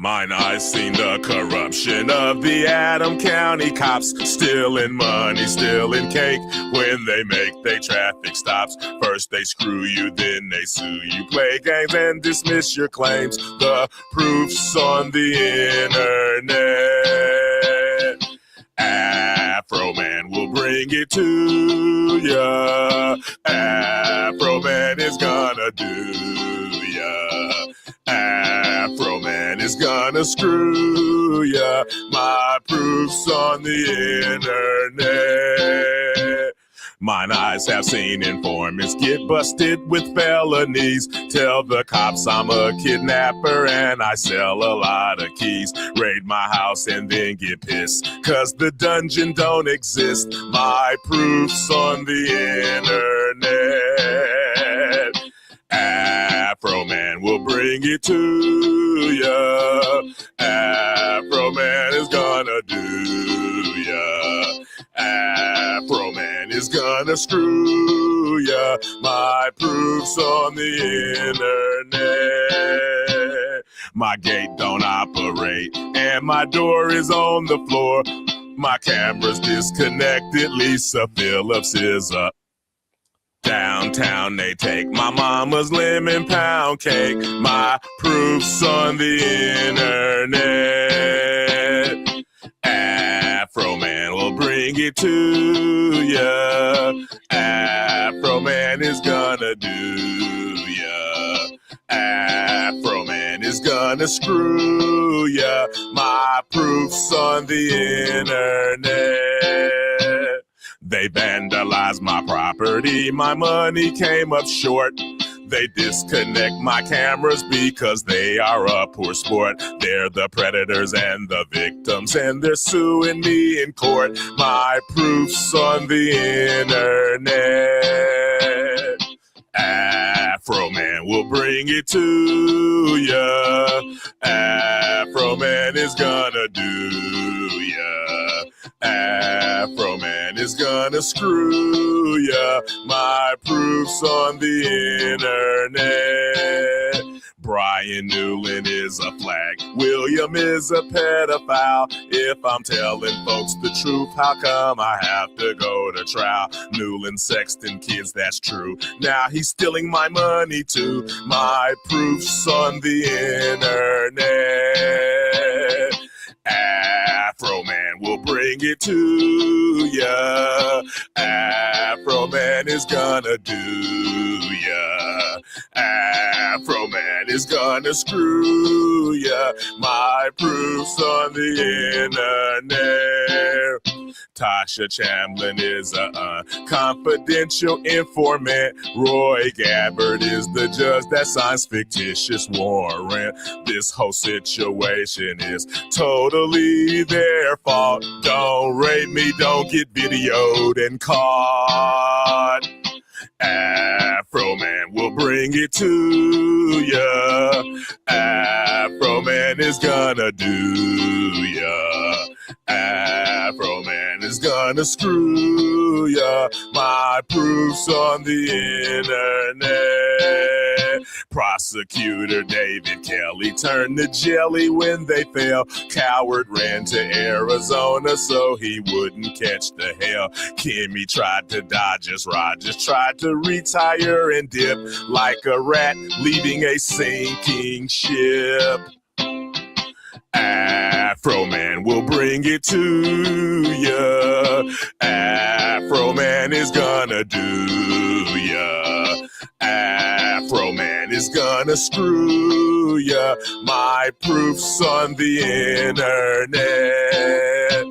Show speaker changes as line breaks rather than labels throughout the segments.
Mine eyes seen the corruption of the Adam County cops, stealing money, stealing cake when they make they traffic stops. First they screw you, then they sue you, play games and dismiss your claims. The proof's on the internet. Afro Man will bring it to ya. Afro Man is gonna do ya. Afro Man is gonna screw ya. My proof's on the internet. Mine eyes have seen informants get busted with felonies. Tell the cops I'm a kidnapper and I sell a lot of keys. Raid my house and then get pissed, 'cause the dungeon don't exist. My proof's on the internet. Afro Man will bring it to ya. Afro Man is gonna do ya. Afro Man is gonna screw ya. My proof's on the internet. My gate don't operate and my door is on the floor. My camera's disconnected. Lisa Phillips is up. Downtown they take my mama's lemon pound cake. My proof's on the internet. Afro Man will bring it to ya. Afro Man is gonna do ya. Afro Man is gonna screw ya. My proof's on the internet. They vandalized my property, my money came up short. They disconnect my cameras because they are a poor sport. They're the predators and the victims and they're suing me in court. My proof's on the internet. Afro Man will bring it to ya. Afro Man is gonna do ya. Afro Man is gonna screw ya. My proof's on the internet. Brian Newland is a flag. William is a pedophile. If I'm telling folks the truth, how come I have to go to trial? Newland sexting kids, that's true. Now he's stealing my money too. My proof's on the internet. Afro Man will bring it to ya. Afro Man is gonna do ya. Afro Man is gonna screw ya. My proof's on the internet. Tasha Chamblin is a confidential informant. Roy Gabbard is the judge that signs fictitious warrant. This whole situation is totally their fault. Don't rape me, don't get videoed and caught. Afro Man will bring it to ya. Afro Man is gonna do ya. Afro Man is gonna screw ya. My proof's on the internet. Prosecutor David Kelly turned to jelly when they fell. Coward ran to Arizona so he wouldn't catch the hell. Kimmy tried to dodge us. Rogers tried to retire and dip like a rat leaving a sinking ship. Afro Man will bring it to ya. Afro Man is gonna do ya. Afro Man is gonna screw ya. My proof's on the internet.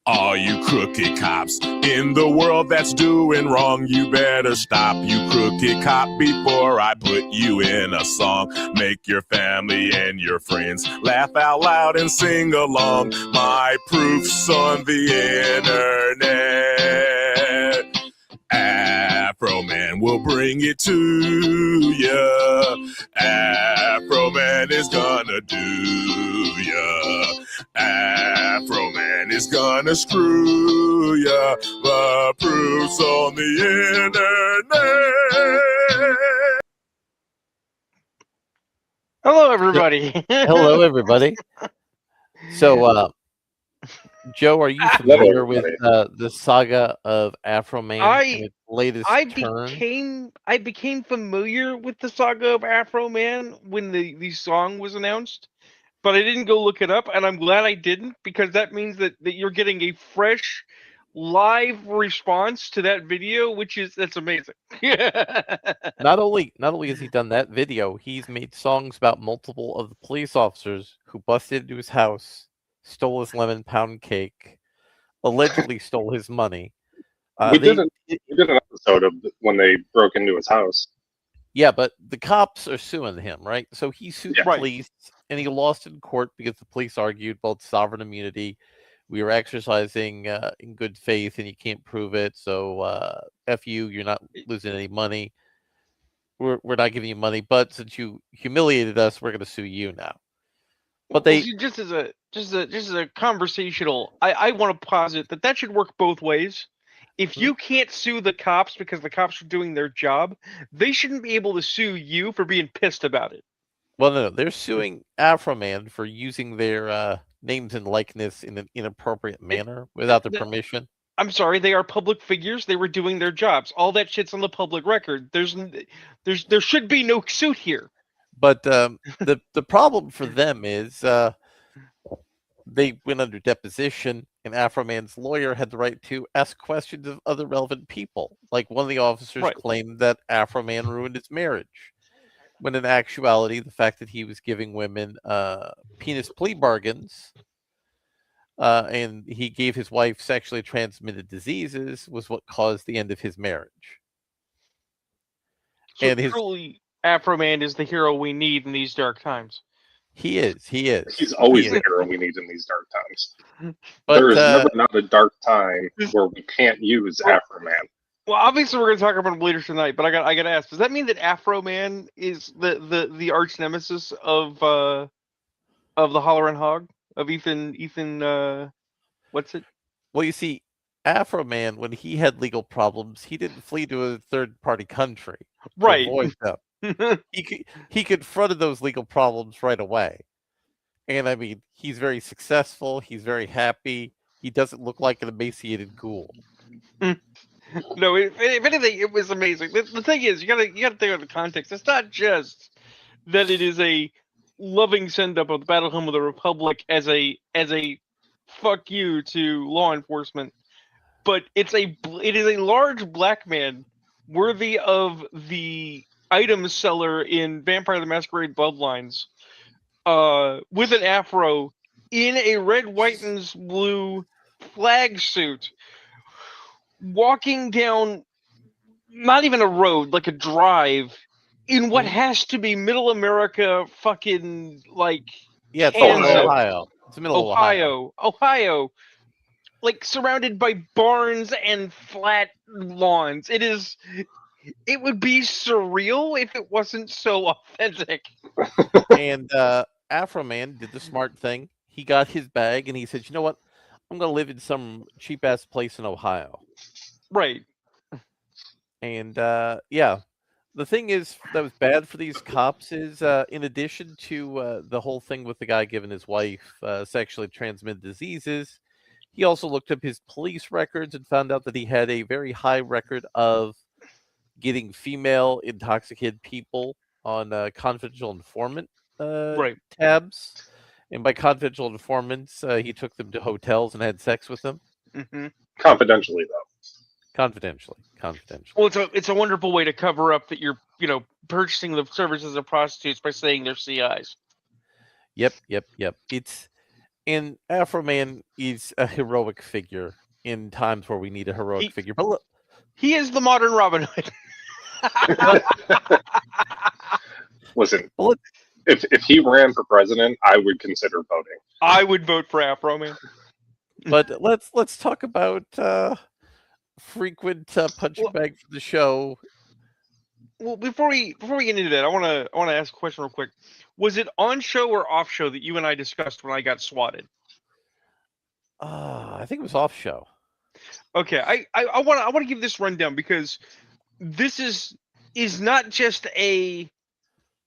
All you crooked cops in the world that's doing wrong, you better stop, you crooked cop, before I put you in a song. Make your family and your friends laugh out loud and sing along. My proof's on the internet. Afro Man will bring it to ya. Afro Man is gonna do ya. Afro Man is gonna screw ya. The proof's on the internet.
Hello, everybody.
Hello, everybody. So, Joe, are you
Hello,
familiar with
everybody.
the saga of Afro Man and
I
its latest
I
turn?
became familiar with the saga of Afro Man when the song was announced, but I didn't go look it up, and I'm glad I didn't because that means that you're getting a fresh live response to that video, that's amazing.
Not only has he done that video, he's made songs about multiple of the police officers who busted into his house, stole his lemon pound cake, allegedly stole his money.
We did
They,
an we did an episode of when they broke into his house.
yeah, but the cops are suing him, right? So he sued
Yeah.
the
Right.
police, and he lost in court because the police argued both sovereign immunity. We were exercising in good faith, and you can't prove it. So f you, you're not losing any money. We're not giving you money, but since you humiliated us, we're going to sue you now. But
Well,
they,
see, just as a conversational, I want to posit that should work both ways. If
hmm?
you can't sue the cops because the cops are doing their job, they shouldn't be able to sue you for being pissed about it.
Well, no, they're suing Afroman for using their names and likeness in an inappropriate
it
manner without their
th-
permission.
I'm sorry, they are public figures. They were doing their jobs. All that shit's on the public record. There should be no suit here.
But the problem for them is they went under deposition, and Afroman's lawyer had the right to ask questions of other relevant people. Like one of the officers
Right.
claimed that Afroman ruined his marriage, when in actuality, the fact that he was giving women penis plea bargains and he gave his wife sexually transmitted diseases was what caused the end of his marriage.
So
And his
truly, Afro Man is the hero we need in these dark times.
he is, he
He's
is, he
always
is.
the hero we need in these dark times. There
But
is never not a dark time where we can't use
Well,
Afro Man.
Well, obviously we're going to talk about him later tonight, but I got to ask: does that mean that Afro Man is the arch nemesis of the Hollerin' Hog of Ethan? What's it?
well, you see, Afro Man, when he had legal problems, he didn't flee to a third party country to
Right.
avoid them. He confronted those legal problems right away. And I mean, he's very successful. He's very happy. He doesn't look like an emaciated ghoul.
No, if anything, it was amazing. The thing is, you gotta think of the context. It's not just that it is a loving send up of the Battle Hymn of the Republic as a fuck you to law enforcement, but it is a large black man worthy of the item seller in Vampire the Masquerade Bloodlines, with an afro in a red, white, and blue flag suit, walking down not even a road, like a drive, in what
Mhm.
has to be middle America, fucking like
Yeah, it's the middle of
Kansas,
Ohio.
Ohio. It's the middle of Ohio.
Ohio, like surrounded by barns and flat lawns. It would be surreal if it wasn't so authentic.
And Afro Man did the smart thing. He got his bag and he said, "You know what? I'm going to live in some cheap ass place in Ohio."
Right.
And yeah, the thing is that was bad for these cops is in addition to the whole thing with the guy giving his wife sexually transmitted diseases, he also looked up his police records and found out that he had a very high record of getting female intoxicated people on confidential informant
Right.
tabs. And by confidential informants, he took them to hotels and had sex with them
Hmm.
Confidentially, though.
confidentially. Confidentially.
Well, it's a wonderful way to cover up that you're purchasing the services of prostitutes by saying they're CIs.
Yep, yep, yep. It's and Afro Man is a heroic figure in times where we need a heroic
He
figure. But look,
he is the modern Robin Hood.
but,
Listen,
but look,
if he ran for president, I would consider voting.
I would vote for Afro Man.
but let's talk about frequent punching
Well,
bag for the show.
well, before we get into that, I wanna ask a question real quick. Was it on show or off show that you and I discussed when I got swatted?
I think it was off show.
Okay, I wanna give this rundown because this is not just a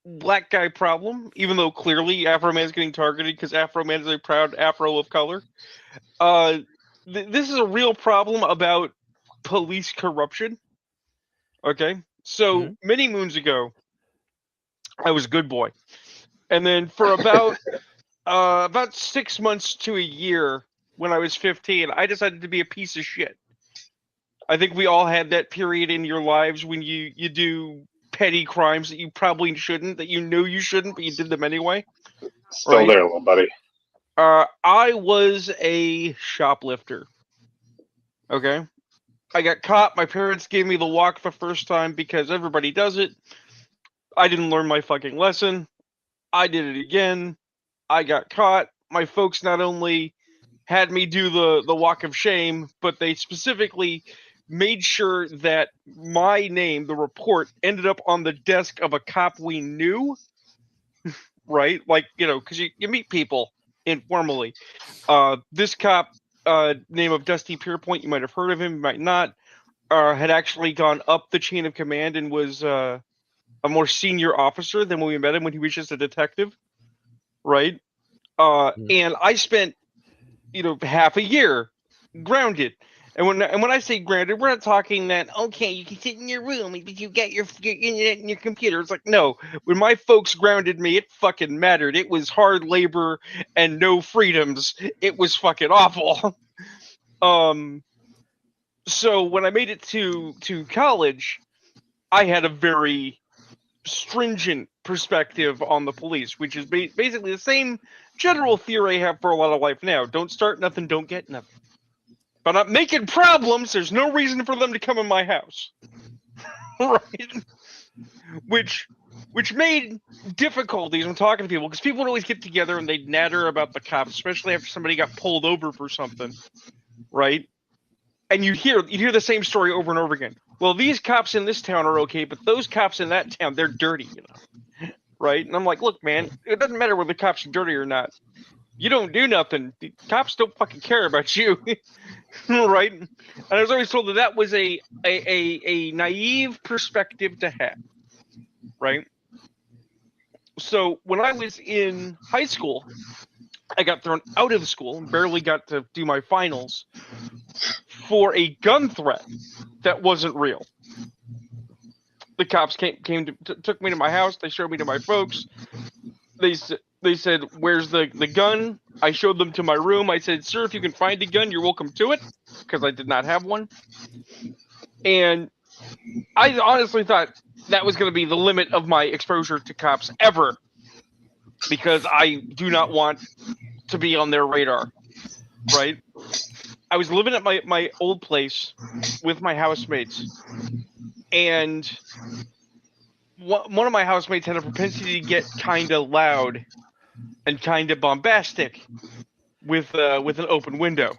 black guy problem, even though clearly Afro Man's getting targeted because Afro Man is a proud Afro of color. This is a real problem about police corruption. Okay, so many moons ago, I was a good boy, and then for about 6 months to a year, when I was 15, I decided to be a piece of shit. I think we all had that period in your lives when you do petty crimes that you probably shouldn't, that you knew you shouldn't, but you did them anyway.
Still
Right.
there, little buddy.
I was a shoplifter. Okay. I got caught. My parents gave me the walk the first time because everybody does it. I didn't learn my fucking lesson. I did it again. I got caught. My folks not only had me do the walk of shame, but they specifically made sure that my name, the report, ended up on the desk of a cop we knew. Right? Like, because you meet people informally. This cop, name of Dusty Pierpoint, you might have heard of him, you might not, had actually gone up the chain of command and was a more senior officer than when we met him when he was just a detective. Right? And I spent, half a year grounded. And when I say grounded, we're not talking that, okay, you can sit in your room but you get your internet and your computer. It's like, no. When my folks grounded me, it fucking mattered. It was hard labor and no freedoms. It was fucking awful. So when I made it to college, I had a very stringent perspective on the police, which is basically the same general theory I have for a lot of life now. Don't start nothing, don't get nothing. But I'm making problems. There's no reason for them to come in my house, right? Which made difficulties when talking to people, because people would always get together and they'd natter about the cops, especially after somebody got pulled over for something, right? And you'd hear the same story over and over again. Well, these cops in this town are okay, but those cops in that town, they're dirty, right? And I'm like, look, man, it doesn't matter whether the cops are dirty or not. You don't do nothing. The cops don't fucking care about you. Right? And I was always told that was a naive perspective to have. Right? So when I was in high school, I got thrown out of school and barely got to do my finals for a gun threat that wasn't real. The cops took me to my house. They showed me to my folks. They said, where's the gun? I showed them to my room. I said, sir, if you can find a gun, you're welcome to it, because I did not have one. And I honestly thought that was going to be the limit of my exposure to cops ever, because I do not want to be on their radar, right? I was living at my old place with my housemates, and one of my housemates had a propensity to get kind of loud and kind of bombastic with an open window,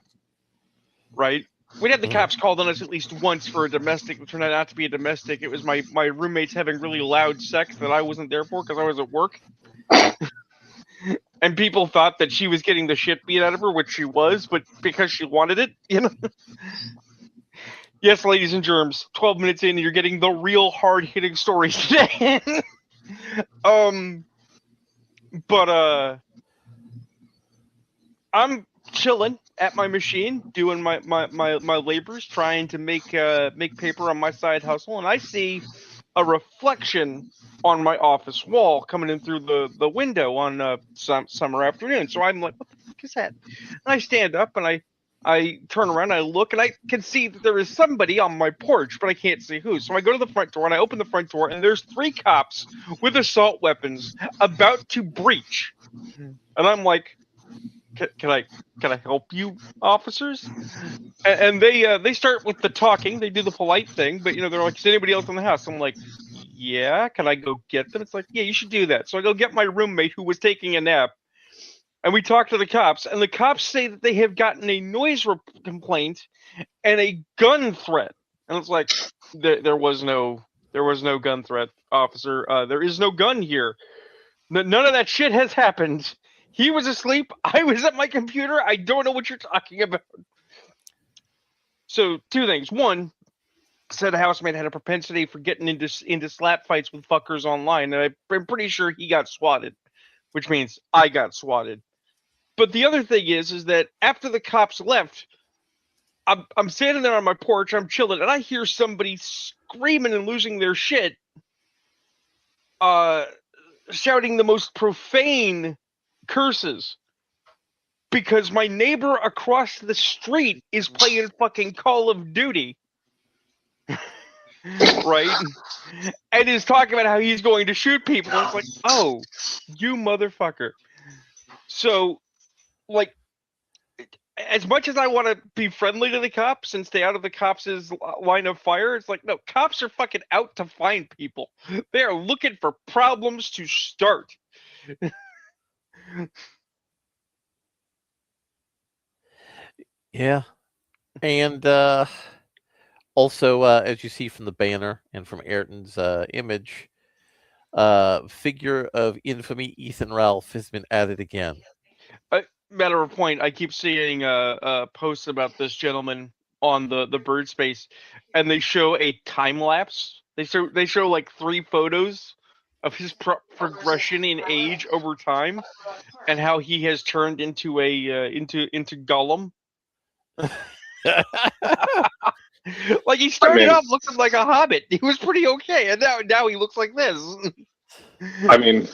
right? We'd had the cops called on us at least once for a domestic. It turned out not to be a domestic. It was my roommates having really loud sex that I wasn't there for because I was at work. And people thought that she was getting the shit beat out of her, which she was, but because she wanted it, Yes, ladies and germs, 12 minutes in, and you're getting the real hard-hitting stories today. But I'm chilling at my machine, doing my labors, trying to make paper on my side hustle, and I see a reflection on my office wall coming in through the window on some summer afternoon. So I'm like, what the fuck is that? And I stand up and I turn around, and I look, and I can see that there is somebody on my porch, but I can't see who. So I go to the front door, and I open the front door, and there's 3 cops with assault weapons about to breach. And I'm like, can I help you, officers? And they start with the talking. They do the polite thing, but they're like, is anybody else in the house? I'm like, yeah. Can I go get them? It's like, yeah, you should do that. So I go get my roommate who was taking a nap, and we talk to the cops. And the cops say that they have gotten a noise complaint and a gun threat. And it's like, there was no gun threat, officer. There is no gun here. None of that shit has happened. He was asleep. I was at my computer. I don't know what you're talking about. So 2 things. One, said housemate had a propensity for getting into slap fights with fuckers online, and I'm pretty sure he got swatted, which means I got swatted. But the other thing is that after the cops left, I'm standing there on my porch, I'm chilling, and I hear somebody screaming and losing their shit, shouting the most profane curses. Because my neighbor across the street is playing fucking Call of Duty. Right? And is talking about how he's going to shoot people. And it's like, oh, you motherfucker. So, like, as much as I want to be friendly to the cops and stay out of the cops' line of fire, it's like, no, cops are fucking out to find people. They are looking for problems to start.
Yeah. And also, as you see from the banner and from Ayrton's image, figure of infamy Ethan Ralph has been added again.
Matter of point, I keep seeing posts about this gentleman on the bird space, and they show a time lapse. They show like 3 photos of his progression in age over time, and how he has turned into a into Gollum. Like, he started off looking like a hobbit. He was pretty okay, and now he looks like this.
I mean,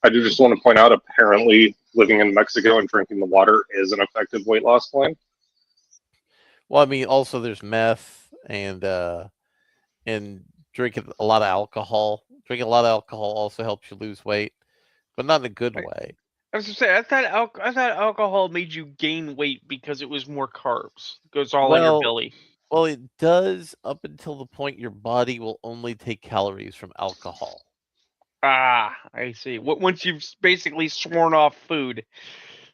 I do just want to point out, apparently living in Mexico and drinking the water is an effective weight loss plan.
Well, I mean, also there's meth and drinking a lot of alcohol. Drinking a lot of alcohol also helps you lose weight, but not in a good way.
I was gonna say, I thought alcohol made you gain weight because it was more carbs. It goes all in your belly.
Well, it does up until the point your body will only take calories from alcohol.
Ah, I see. Once you've basically sworn off food.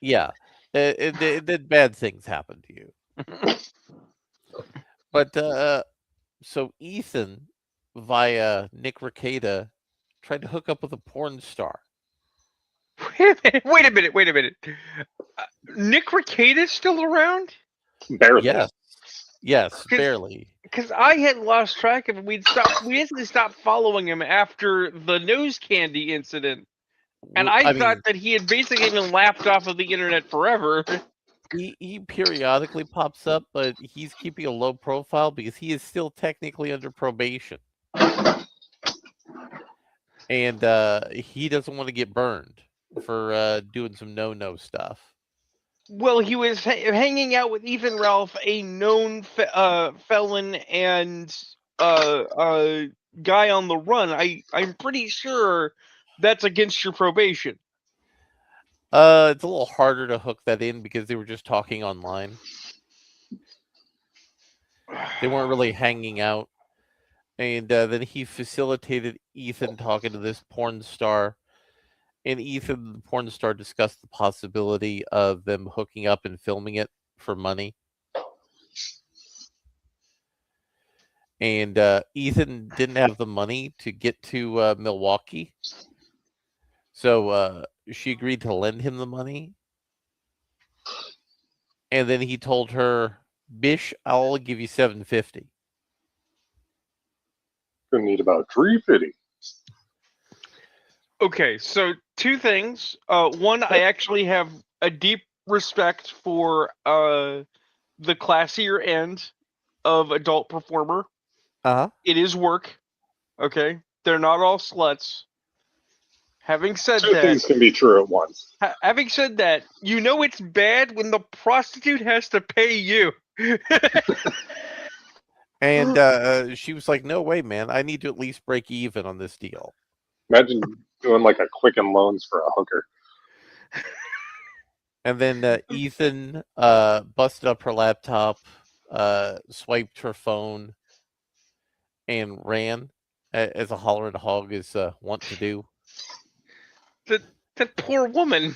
Yeah, then bad things happen to you. But so Ethan, via Nick Rekieta, tried to hook up with a porn star.
Wait a minute. Nick Rekieta's still around?
Barely.
Yes, barely.
Because I had lost track of him. We basically stopped following him after the nose candy incident. And I thought that he had basically been laughed off of the internet forever.
He periodically pops up, but he's keeping a low profile because he is still technically under probation. And he doesn't want to get burned for doing some no stuff.
Well, he was hanging out with Ethan Ralph, a known felon and guy on the run. I'm pretty sure that's against your probation.
It's a little harder to hook that in because they were just talking online. They weren't really hanging out. And then he facilitated Ethan talking to this porn star. And Ethan, the porn star, discussed the possibility of them hooking up and filming it for money. And Ethan didn't have the money to get to Milwaukee. So she agreed to lend him the money. And then he told her, "Bish, I'll give you $750."
Gonna need about $350.
Okay, so 2 things. One, I actually have a deep respect for the classier end of adult performer.
Uh-huh.
It is work. Okay, they're not all sluts. Having said
2 things can be true at once.
Having said that, you know it's bad when the prostitute has to pay you.
And she was like, "No way, man. I need to at least break even on this deal."
Imagine doing like a Quicken Loans for a hooker.
And then Ethan busted up her laptop, swiped her phone, and ran, as a hollering hog is wont to do.
That poor woman.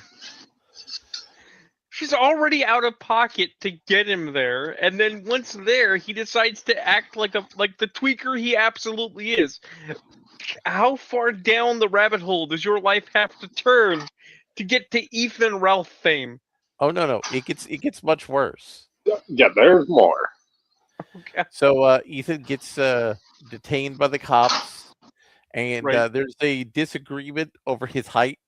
She's already out of pocket to get him there, and then once there, he decides to act like the tweaker he absolutely is. How far down the rabbit hole does your life have to turn to get to Ethan Ralph fame?
Oh no, it gets much worse.
Yeah, there's more.
Okay.
So Ethan gets detained by the cops, and
Right.
there's a disagreement over his height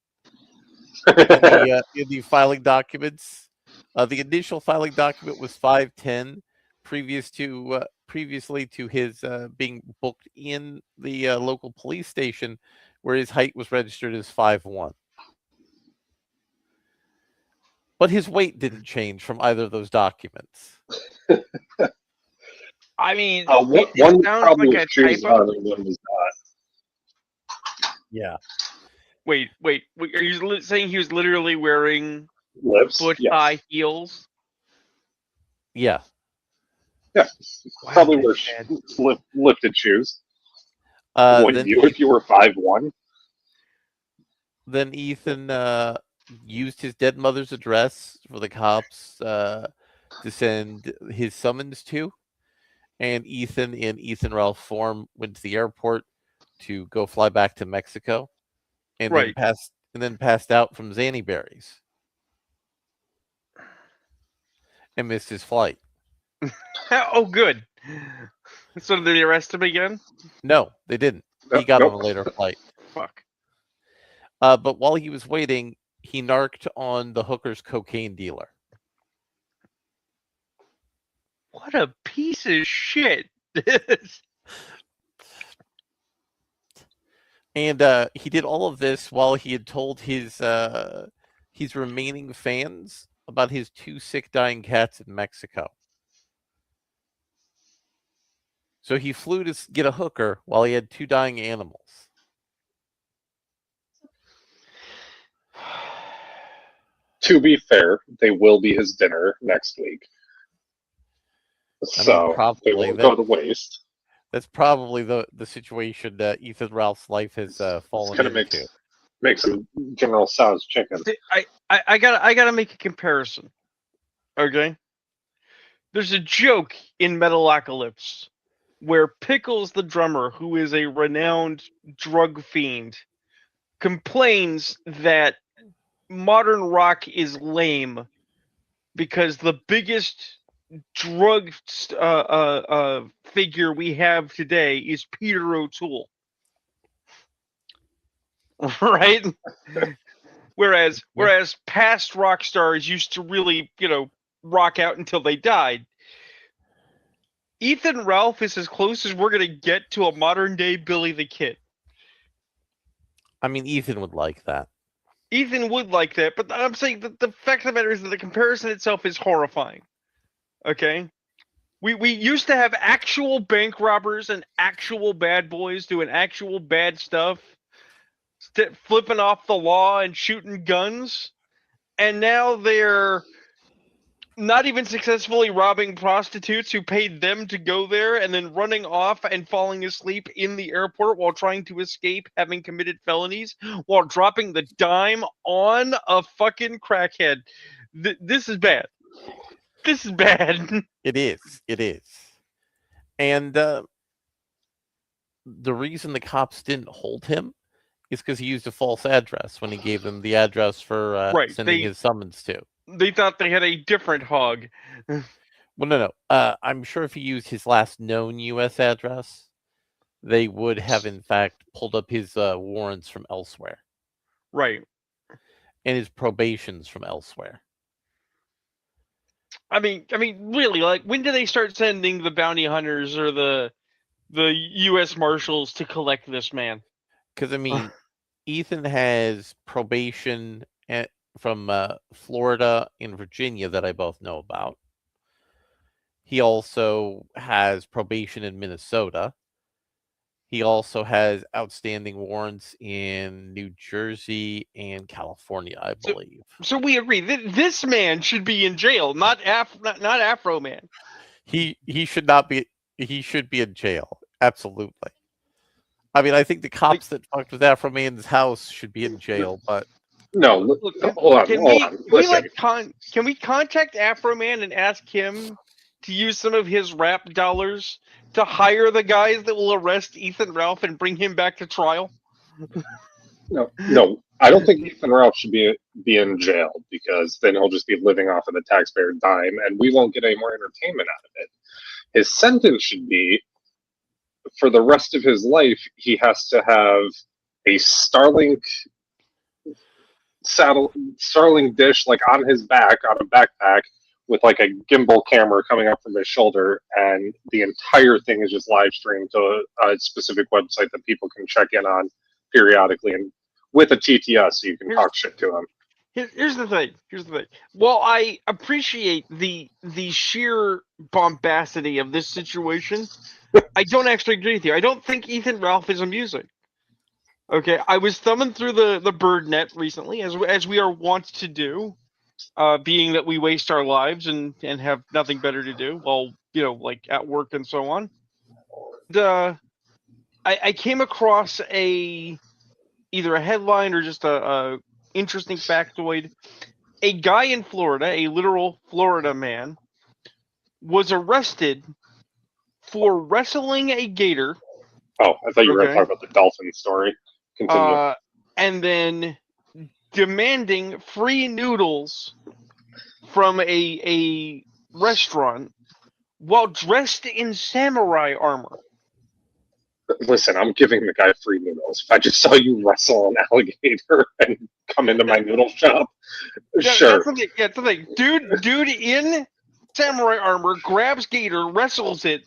in the filing documents. The initial filing document was 5'10", previously to his being booked in the local police station, where his height was registered as 5'1". But his weight didn't change from either of those documents.
I mean,
one
it sounds
probably
like
was
a
shoes
typo.
on and one was
Yeah.
Wait. Are you saying he was literally wearing
not. Lips,
foot-high
yes.
heels?
Yeah.
Yeah,
Wow,
probably wear
that's bad.
lifted shoes. Wouldn't
Then
you if you were 5'1"?
then Ethan used his dead mother's address for the cops to send his summons to, and Ethan in Ethan Ralph form went to the airport to go fly back to Mexico, and
Right.
then passed out from Zanny berries and missed his flight.
Oh, good. So did they arrest him again?
No, they didn't. He got
Nope.
on a later flight.
Fuck.
But while he was waiting, he narked on the hooker's cocaine dealer.
What a piece of shit.
And he did all of this while he had told his remaining fans about his 2 sick dying cats in Mexico. So he flew to get a hooker while he had 2 dying animals.
To be fair, they will be his dinner next week. So
probably
they won't go to waste.
That's probably the situation that Ethan Ralph's life has fallen
It's gonna
into.
make some General Tso's chicken.
I gotta make a comparison. Okay. There's a joke in Metalocalypse where Pickles the drummer, who is a renowned drug fiend, complains that modern rock is lame because the biggest drug figure we have today is Peter O'Toole. Right? Whereas past rock stars used to really, rock out until they died. Ethan Ralph is as close as we're going to get to a modern day Billy the Kid.
I mean, Ethan would like that.
Ethan would like that, but I'm saying that the fact of the matter is that the comparison itself is horrifying. Okay? We used to have actual bank robbers and actual bad boys doing actual bad stuff, flipping off the law and shooting guns, and now they're not even successfully robbing prostitutes who paid them to go there and then running off and falling asleep in the airport while trying to escape having committed felonies while dropping the dime on a fucking crackhead. This is bad. This is bad.
It is. And the reason the cops didn't hold him is because he used a false address when he gave them the address for sending his summons to.
They thought they had a different hog.
Well, no. I'm sure if he used his last known U.S. address, they would have, in fact, pulled up his warrants from elsewhere.
Right.
And his probations from elsewhere.
I mean, really, like, when do they start sending the bounty hunters or the U.S. Marshals to collect this man?
Because, I mean, Ethan has probation from Florida and Virginia that I both know about. He also has probation in Minnesota. He also has outstanding warrants in New Jersey and California, I believe.
So we agree. This man should be in jail, not Afro Man.
He should not be. He should be in jail. Absolutely. I mean, I think the cops that fucked with Afro Man's house should be in jail, but
No, hold on.
Can we contact Afro Man and ask him to use some of his rap dollars to hire the guys that will arrest Ethan Ralph and bring him back to trial?
No. I don't think Ethan Ralph should be in jail because then he'll just be living off of the taxpayer dime, and we won't get any more entertainment out of it. His sentence should be, for the rest of his life, he has to have a Starlink dish like on his back, on a backpack, with like a gimbal camera coming up from his shoulder, and the entire thing is just live streamed to a specific website that people can check in on periodically, and with a TTS, so you can talk shit to him.
Here's the thing. While I appreciate the sheer bombacity of this situation, I don't actually agree with you. I don't think Ethan Ralph is amusing. Okay, I was thumbing through the bird net recently, as we are wont to do, being that we waste our lives and have nothing better to do while, like at work and so on. I came across either a headline or just a interesting factoid. A guy in Florida, a literal Florida man, was arrested for wrestling a gator.
Oh, I thought you were going to talk about the dolphin story. Continue.
And then demanding free noodles from a restaurant while dressed in samurai armor.
Listen, I'm giving the guy free noodles. If I just saw you wrestle an alligator and come into my noodle shop, sure.
That's the thing. Dude in samurai armor grabs gator, wrestles it,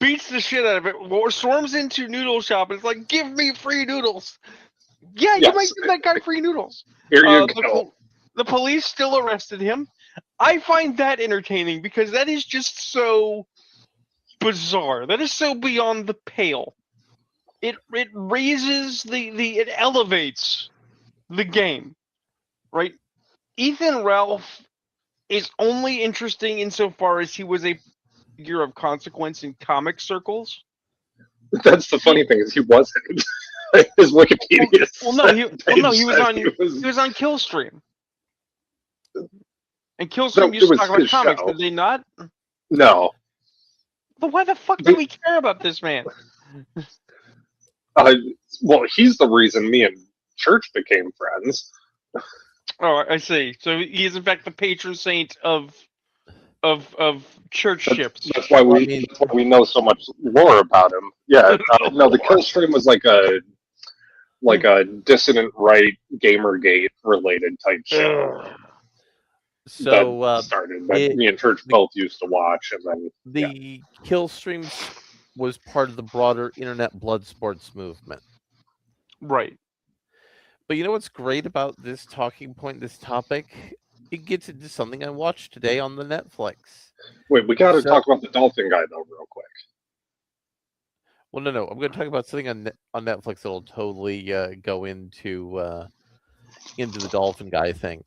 beats the shit out of it, storms into noodle shop, and it's like, give me free noodles. Yeah, you might give that guy free noodles.
Here you go.
The police still arrested him. I find that entertaining because that is just so bizarre. That is so beyond the pale. It raises it elevates the game, right? Ethan Ralph is only interesting insofar as he was a figure of consequence in comic circles.
That's the funny thing, is he wasn't. His Wikipedia.
He was on Killstream. And Killstream used to talk about comics, did they not?
No.
But why the fuck do we care about this man?
Well, he's the reason me and Church became friends.
Oh, I see. So he is in fact the patron saint of church ships.
That's why we know so much lore about him. Yeah. No, the Killstream was like a dissident right Gamergate related type show.
So
that started. Me and Church both used to watch, and then
the Killstreams was part of the broader internet blood sports movement.
Right.
But you know what's great about this talking point, this topic? It gets into something I watched today on the Netflix.
Wait, we got to talk about the dolphin guy though, real quick.
Well, no. I'm going to talk about something on Netflix that'll totally go into the dolphin guy thing.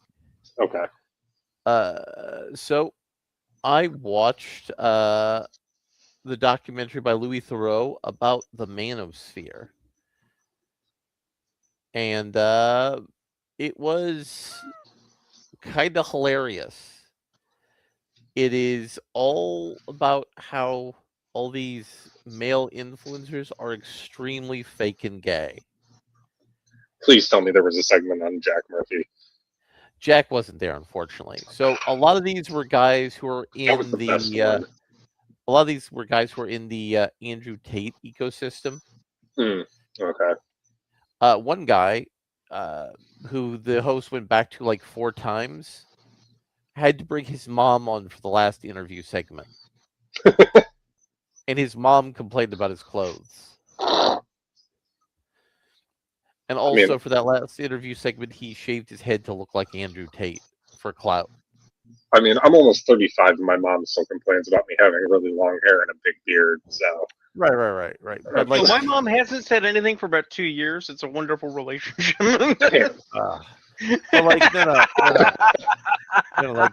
Okay.
So I watched the documentary by Louis Theroux about the manosphere. And it was kind of hilarious. It is all about how all these male influencers are extremely fake and gay.
Please tell me there was a segment on Jack Murphy.
Jack wasn't there, unfortunately. So a lot of these were guys who were in the Andrew Tate ecosystem.
Okay.
One guy who the host went back to like 4 times had to bring his mom on for the last interview segment. And his mom complained about his clothes. And also for that last interview segment, he shaved his head to look like Andrew Tate for clout.
I mean, I'm almost 35 and my mom still complains about me having really long hair and a big beard, so...
Right.
But like, my mom hasn't said anything for about 2 years. It's a wonderful relationship.
But like, no. Like,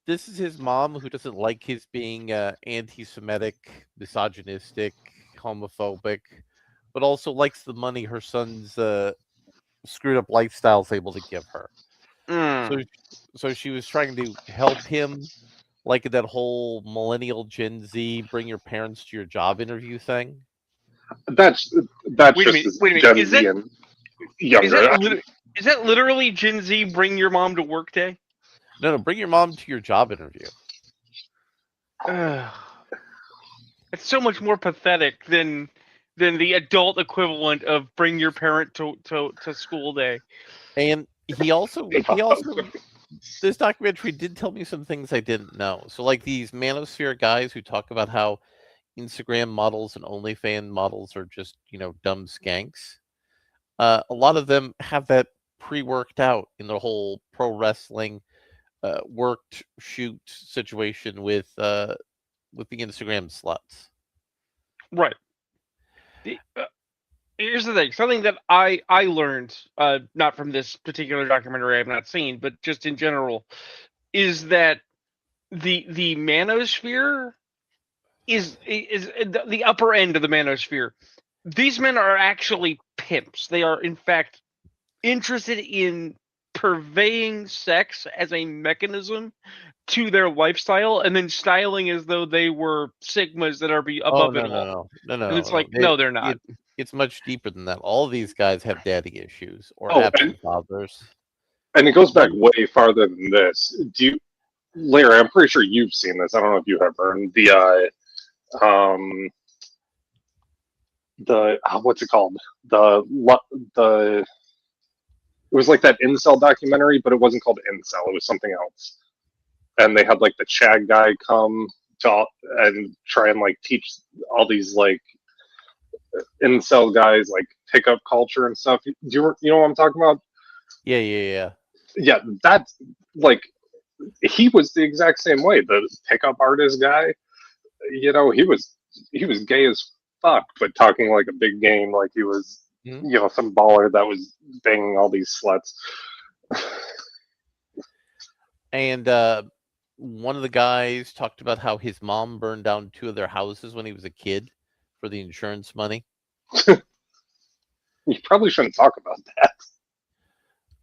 this is his mom who doesn't like his being anti-Semitic, misogynistic, homophobic, but also likes the money her son's screwed up lifestyle is able to give her. So she was trying to help him, like that whole millennial Gen Z bring your parents to your job interview thing.
That's
wait a minute.
Gen Z and younger.
Is that literally Gen Z bring your mom to work day?
No, bring your mom to your job interview.
It's so much more pathetic than the adult equivalent of bring your parent to school day.
And he also this documentary did tell me some things I didn't know. So like these manosphere guys who talk about how Instagram models and OnlyFans models are just, dumb skanks. A lot of them have that pre-worked out in the whole pro wrestling worked shoot situation with the Instagram sluts.
Right. Here's the thing. Something that I learned, not from this particular documentary I've not seen, but just in general, is that the manosphere is the upper end of the manosphere. These men are actually pimps. They are, in fact, interested in purveying sex as a mechanism to their lifestyle, and then styling as though they were sigmas that are above it all. And it's like, no, they're not.
It's much deeper than that. All these guys have daddy issues or
Oh,
absent fathers.
And it goes back way farther than this. Larry? I'm pretty sure you've seen this. I don't know if you have, Vern. What's it called? It was like that incel documentary, but it wasn't called incel. It was something else. And they had like the Chad guy come to and try and like teach all these like incel guys like pickup culture and stuff. Do you know what I'm talking about?
Yeah.
Yeah, that's like he was the exact same way. The pickup artist guy, he was gay as fuck, but talking like a big game, like he was, some baller that was banging all these sluts.
And one of the guys talked about how his mom burned down 2 of their houses when he was a kid for the insurance money.
You probably shouldn't talk about that.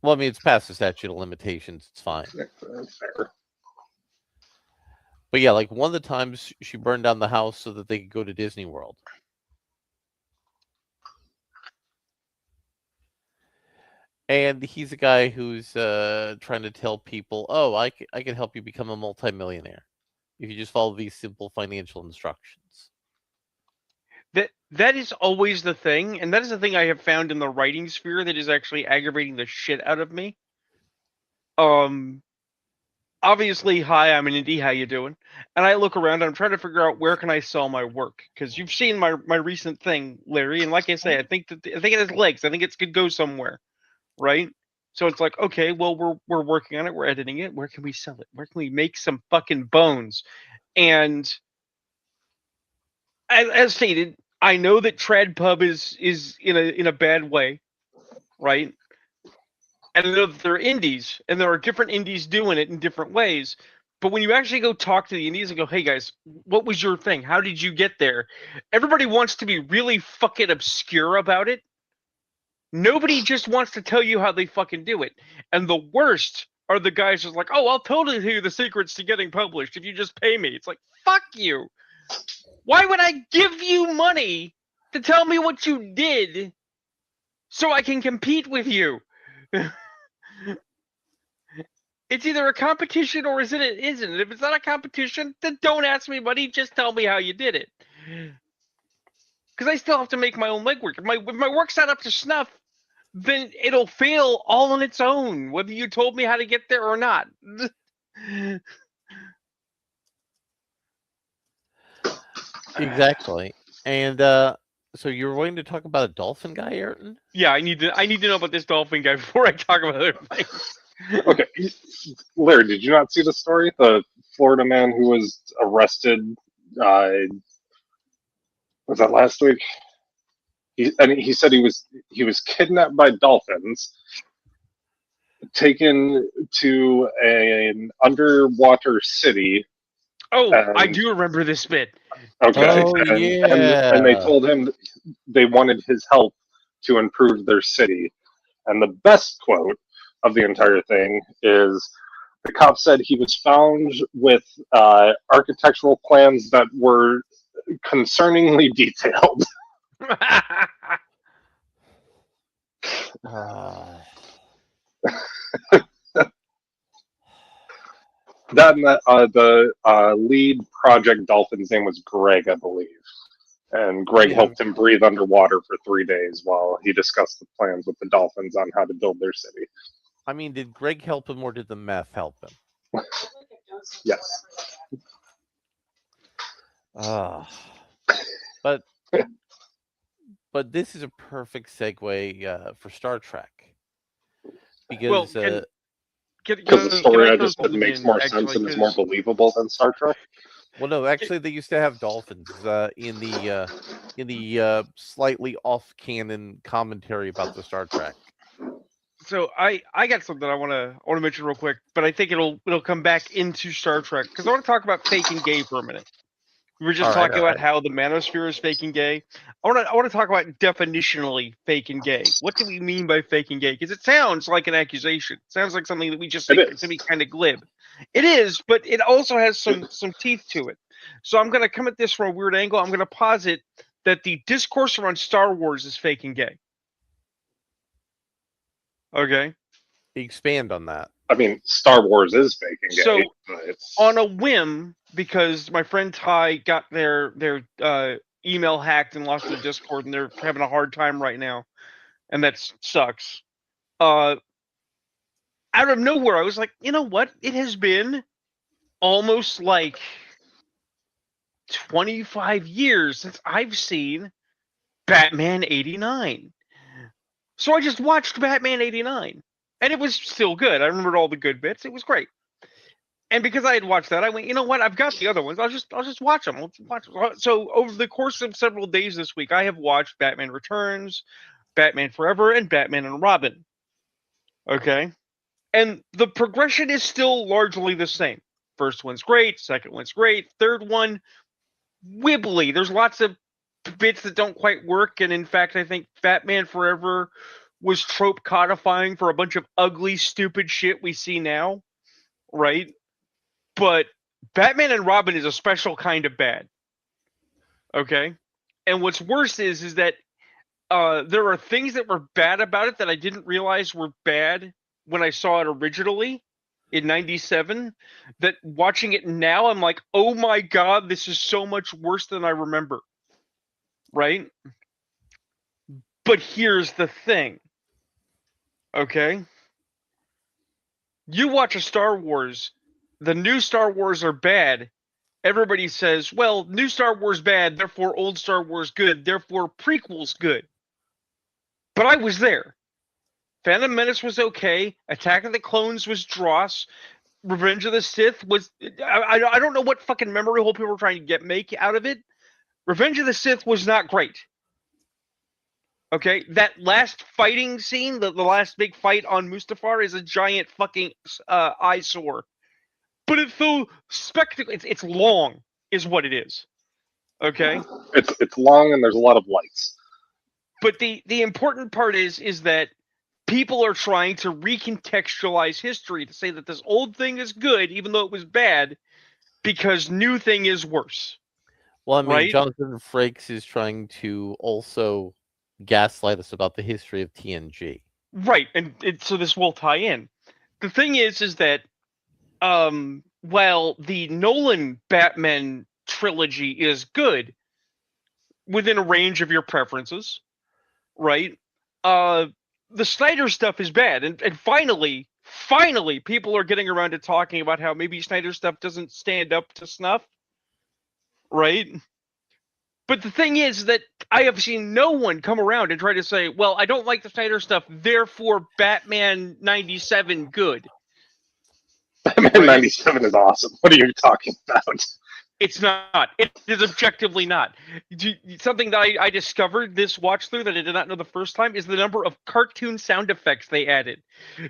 Well, I mean, it's past the statute of limitations. It's fine.
That's fair.
But yeah, like one of the times she burned down the house so that they could go to Disney World. And he's a guy who's trying to tell people, oh, I can help you become a multimillionaire if you just follow these simple financial instructions.
That is always the thing, and that is the thing I have found in the writing sphere that is actually aggravating the shit out of me. Obviously, hi, I'm an indie. How you doing? And I look around. I'm trying to figure out where can I sell my work, because you've seen my recent thing, Larry. And like I say, I think it has legs. I think it could go somewhere, right? So it's like, okay, well, we're working on it. We're editing it. Where can we sell it? Where can we make some fucking bones? And as stated, I know that Trad Pub is in a bad way, right? And I know that there are indies, and there are different indies doing it in different ways. But when you actually go talk to the indies and go, hey guys, what was your thing? How did you get there? Everybody wants to be really fucking obscure about it. Nobody just wants to tell you how they fucking do it. And the worst are the guys who's like, oh, I'll totally tell you the secrets to getting published if you just pay me. It's like, fuck you. Why would I give you money to tell me what you did so I can compete with you? It's either a competition or it isn't. If it's not a competition, then don't ask me money. Just tell me how you did it. Because I still have to make my own legwork. If my work's not up to snuff, then it'll fail all on its own, whether you told me how to get there or not.
Exactly. And so you're going to talk about a dolphin guy, Ayrton?
Yeah, I need to know about this dolphin guy before I talk about other things.
Okay, Larry, did you not see the story? The Florida man who was arrested, was that last week? He said he was kidnapped by dolphins, taken to an underwater city.
Oh, I do remember this bit.
Okay,
Oh,
and they told him they wanted his help to improve their city. And the best quote of the entire thing is the cop said he was found with architectural plans that were concerningly detailed. That and the lead Project Dolphin's name was Greg, I believe. And Greg
Yeah.
helped him breathe underwater for 3 days while he discussed the plans with the Dolphins on how to build their city.
I mean, did Greg help him or did the meth help him?
Yes.
But this is a perfect segue for Star Trek because
Well,
Because the story I
throw
just said
something
makes
in,
more
actually,
sense and is more
'cause-
believable than Star Trek.
well, no, actually, they used to have dolphins in the slightly off canon commentary about the Star Trek.
So I got something I want to mention real quick, but I think it'll come back into Star Trek because I want to talk about fake and gay for a minute. We were just
All right,
talking about how the manosphere is fake and gay. I want to talk about definitionally fake and gay. What do we mean by fake and gay? Because it sounds like an accusation. It sounds like something that we just think to be kind of glib. It is, but it also has some teeth to it. So I'm going to come at this from a weird angle. I'm going to posit that the discourse around Star Wars is fake and gay. Okay.
Expand on that.
I mean, Star Wars is fake and gay.
So,
but
on a whim, because my friend Ty got their email hacked and lost their Discord, and they're having a hard time right now, and that sucks. Out of nowhere, I was like, you know what? It has been almost like 25 years since I've seen Batman 89. So I just watched Batman 89, and it was still good. I remembered all the good bits. It was great. And because I had watched that, I went, you know what? I've got the other ones. I'll just watch them. Let's watch them. So over the course of several days this week, I have watched Batman Returns, Batman Forever, and Batman and Robin. Okay, and the progression is still largely the same. First one's great. Second one's great. Third one, wibbly. There's lots of bits that don't quite work, and in fact, I think Batman Forever was trope codifying for a bunch of ugly, stupid shit we see now, right? But Batman and Robin is a special kind of bad. Okay? And what's worse is that there are things that were bad about it that I didn't realize were bad when I saw it originally in 97, that watching it now, I'm like, oh my god, this is so much worse than I remember. Right? But here's the thing. Okay? You watch a Star Wars, the new Star Wars are bad. Everybody says, well, new Star Wars bad, therefore old Star Wars good, therefore prequels good. But I was there. Phantom Menace was okay. Attack of the Clones was dross. Revenge of the Sith was... I don't know what fucking memory hole people were trying to make out of it. Revenge of the Sith was not great. Okay? That last fighting scene, the last big fight on Mustafar is a giant fucking eyesore. But it's so spectacle. It's long, is what it is. Okay.
it's long and there's a lot of lights.
But the important part is that people are trying to recontextualize history to say that this old thing is good, even though it was bad, because new thing is worse.
Well, I mean,
right?
Jonathan Frakes is trying to also gaslight us about the history of TNG.
Right, and so this will tie in. The thing is that while the Nolan Batman trilogy is good within a range of your preferences, right? The Snyder stuff is bad, and finally, people are getting around to talking about how maybe Snyder stuff doesn't stand up to snuff, right? But the thing is that I have seen no one come around and try to say, well, I don't like the Snyder stuff, therefore Batman 97 good.
Batman
Right.
97 is awesome. What are you talking about?
It's not. It is objectively not. Something that I discovered this watch through that I did not know the first time is the number of cartoon sound effects they added.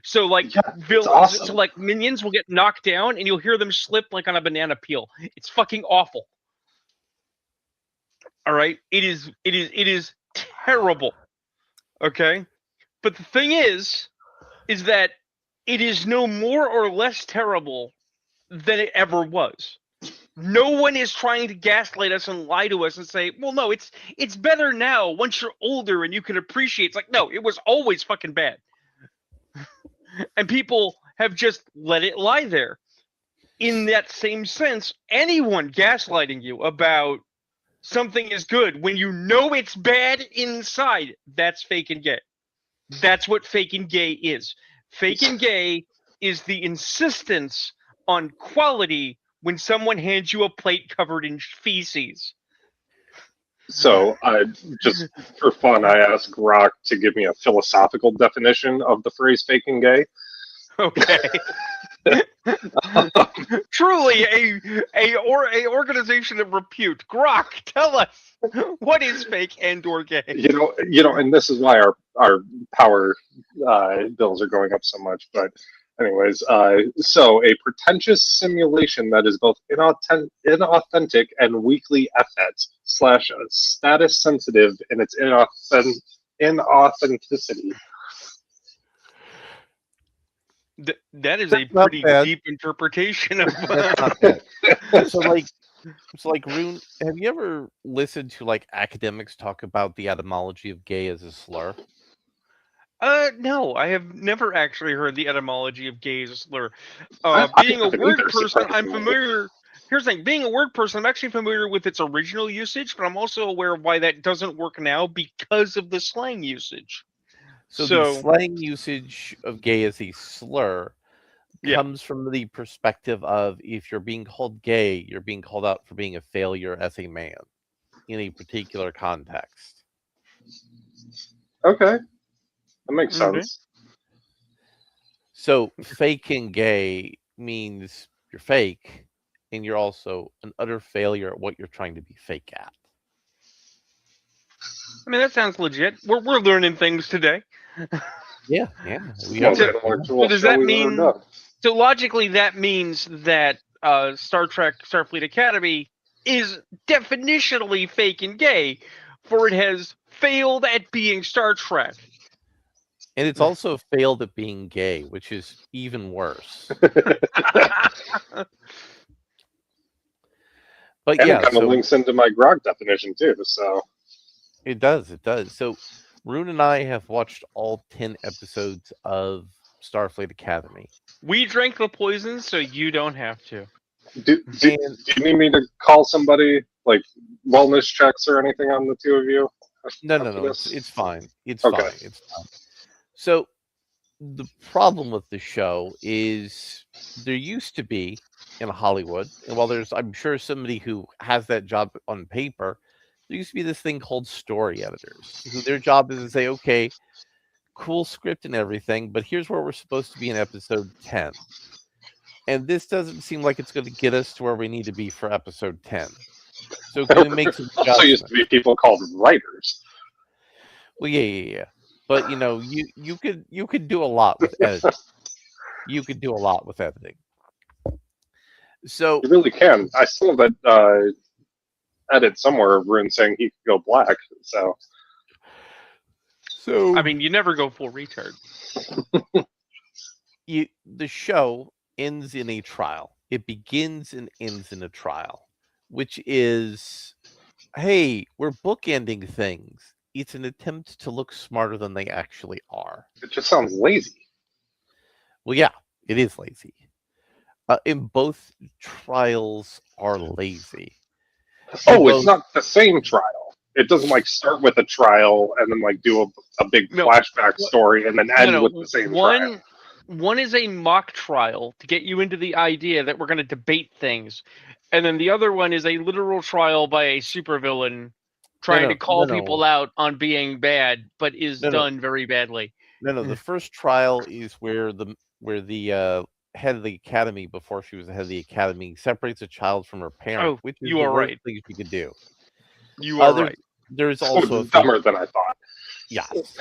So like
it's awesome.
so like minions will get knocked down and you'll hear them slip like on a banana peel. It's fucking awful. All right? It is terrible. Okay? But the thing is that it is no more or less terrible than it ever was. No one is trying to gaslight us and lie to us and say, well, no, it's better now once you're older and you can appreciate. It's like, no, it was always fucking bad. And people have just let it lie there. in that same sense, anyone gaslighting you about something is good when you know it's bad inside, that's fake and gay. That's what fake and gay is. Fake and gay is the insistence on quality when someone hands you a plate covered in feces.
So, just for fun, I asked Grok to give me a philosophical definition of the phrase "fake and gay."
Okay. Truly a organization of repute. Grok, tell us, what is fake and or gay?
And this is why our power bills are going up so much. But anyways, so a pretentious simulation that is both inauthentic and weakly effete / status sensitive in its inauthenticity.
That is
That's
a
not
pretty
bad.
deep interpretation of.
That's not bad. So like Rune, have you ever listened to like academics talk about the etymology of gay as a slur?
No, I have never actually heard the etymology of gay as a slur.
I
Being a
haven't
word
either,
person, I'm
surprisingly.
familiar. Here's the thing: being a word person, I'm actually familiar with its original usage, but I'm also aware of why that doesn't work now because of the slang usage.
So the slang usage of gay as a slur
Yeah.
comes from the perspective of if you're being called gay, you're being called out for being a failure as a man in a particular context.
Okay, that makes
Okay.
sense.
So fake and gay means you're fake and you're also an utter failure at what you're trying to be fake at.
I mean, that sounds legit. We're learning things today.
Yeah. We
Most
are.
intellectual
does
show
that
we've
mean-
ever done.
So logically, that means that Star Trek Starfleet Academy is definitionally fake and gay, for it has failed at being Star Trek.
And it's also failed at being gay, which is even worse. But
And
yeah,
it kind of
so
links into my grog definition too. So
it does. So Rune and I have watched all 10 episodes of Starfleet Academy.
We drank the poison, so you don't have to.
do you need me to call somebody, like wellness checks or anything on the two of you?
No,
after this?
it's fine. It's
Okay.
fine. It's fine. So the problem with the show is there used to be in Hollywood, and while there's I'm sure somebody who has that job on paper, there used to be this thing called story editors, who their job is to say, okay, cool script and everything, but here's where we're supposed to be in episode 10. And this doesn't seem like it's going to get us to where we need to be for episode 10. So can we make some
Also used to
adjustments?
be people called writers.
Well, yeah. But you could do a lot with editing. You could do a lot with editing. So
You really can. I still have that edit somewhere of Rune saying he could go black. So
I mean, you never go full retard.
the show ends in a trial. It begins and ends in a trial, which is, hey, we're bookending things. It's an attempt to look smarter than they actually are.
it just sounds lazy.
Well, yeah, it is lazy. And both trials are lazy.
Oh, it's not the same trial. It doesn't like start with a trial and then like do a big flashback story and then end with the same trial.
One is a mock trial to get you into the idea that we're going to debate things, and then the other one is a literal trial by a supervillain trying to call people out on being bad, but is done very badly.
No. The first trial is where the head of the academy, before she was the head of the academy, separates a child from her parent, which is the worst thing she could do.
You are right.
There's also
dumber than I thought.
Yes.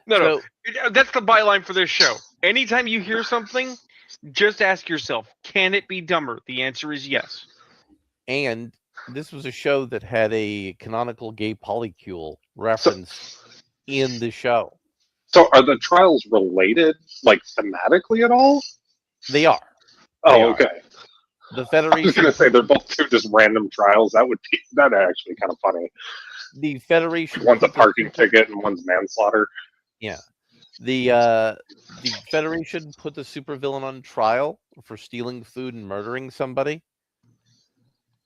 No. That's the byline for this show. Anytime you hear something, just ask yourself, can it be dumber? The answer is yes.
And this was a show that had a canonical gay polycule reference in the show.
So are the trials related, like thematically at all?
They are.
Okay.
The Federation.
I was going to say they're both two just random trials. That'd actually kind of funny.
The Federation.
One's a parking ticket and one's manslaughter.
Yeah. The Federation put the supervillain on trial for stealing food and murdering somebody,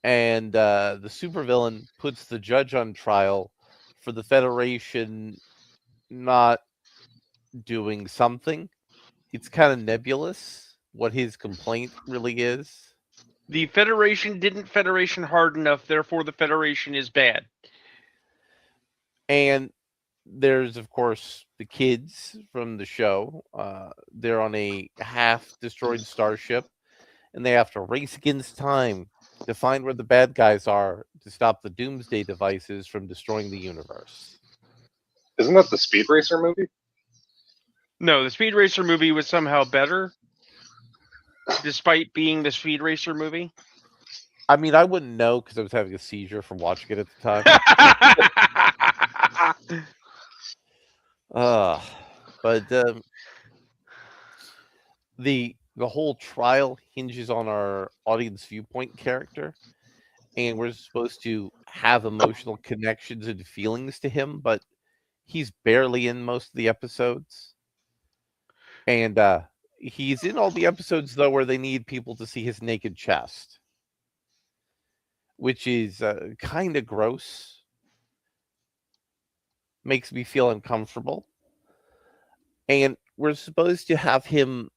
and the supervillain puts the judge on trial for the Federation not doing something. It's kind of nebulous what his complaint really is.
The Federation didn't Federation hard enough, therefore the Federation is bad.
And there's, of course, the kids from the show. They're on a half-destroyed starship, and they have to race against time to find where the bad guys are to stop the Doomsday devices from destroying the universe.
Isn't that the Speed Racer movie?
No, the Speed Racer movie was somehow better, despite being the Speed Racer movie.
I mean, I wouldn't know because I was having a seizure from watching it at the time. But the whole trial hinges on our audience viewpoint character, and we're supposed to have emotional connections and feelings to him, but he's barely in most of the episodes. And he's in all the episodes, though, where they need people to see his naked chest, which is kind of gross. Makes me feel uncomfortable. And we're supposed to have him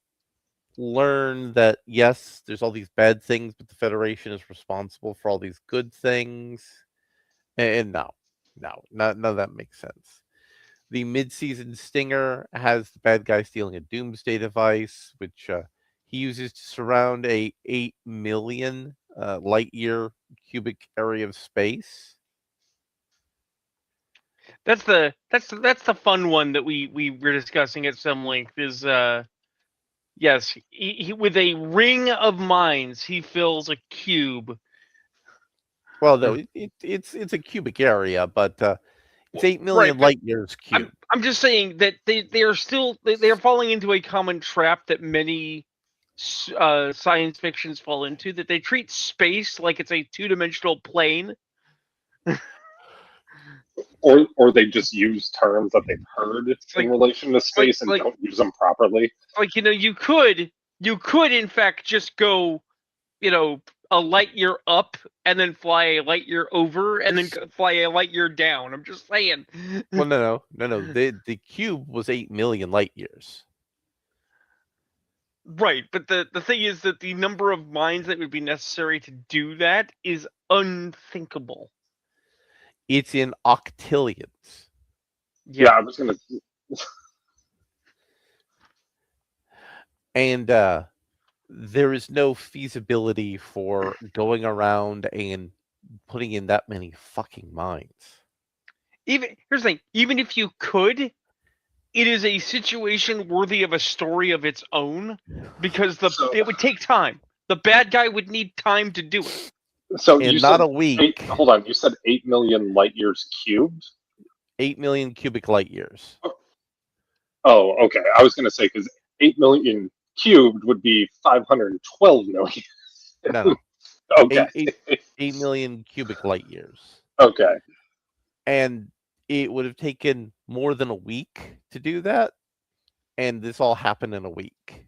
learn that, yes, there's all these bad things, but the Federation is responsible for all these good things. And no, none of that makes sense. The mid-season stinger has the bad guy stealing a Doomsday device, which he uses to surround a 8 million light-year cubic area of space.
That's the fun one that we were discussing at some length. Is yes, he with a ring of mines, he fills a cube.
Well, no, it's a cubic area, but it's 8 million
Right,
light years cubed.
I'm just saying that they are still they are falling into a common trap that many science fictions fall into, that they treat space like it's a two-dimensional plane.
Or they just use terms that they've heard
like-
in relation to space and
like-
don't use them properly.
Like, you could in fact just go, a light year up and then fly a light year over and then fly a light year down. I'm just saying.
Well, no. The cube was 8 million light years.
Right, but the thing is that the number of mines that would be necessary to do that is unthinkable.
It's in octillions.
Yeah, I was gonna.
And there is no feasibility for going around and putting in that many fucking mines.
Here's the thing, even if you could, it is a situation worthy of a story of its own, because it would take time. The bad guy would need time to do it.
So
And
you
not
said
a week.
hold on, you said 8 million light years cubed.
8 million cubic light years.
Oh, okay. I was gonna say because 8 million cubed would be 512 million.
No.
Okay.
8 million cubic light years.
Okay.
And it would have taken more than a week to do that. And this all happened in a week.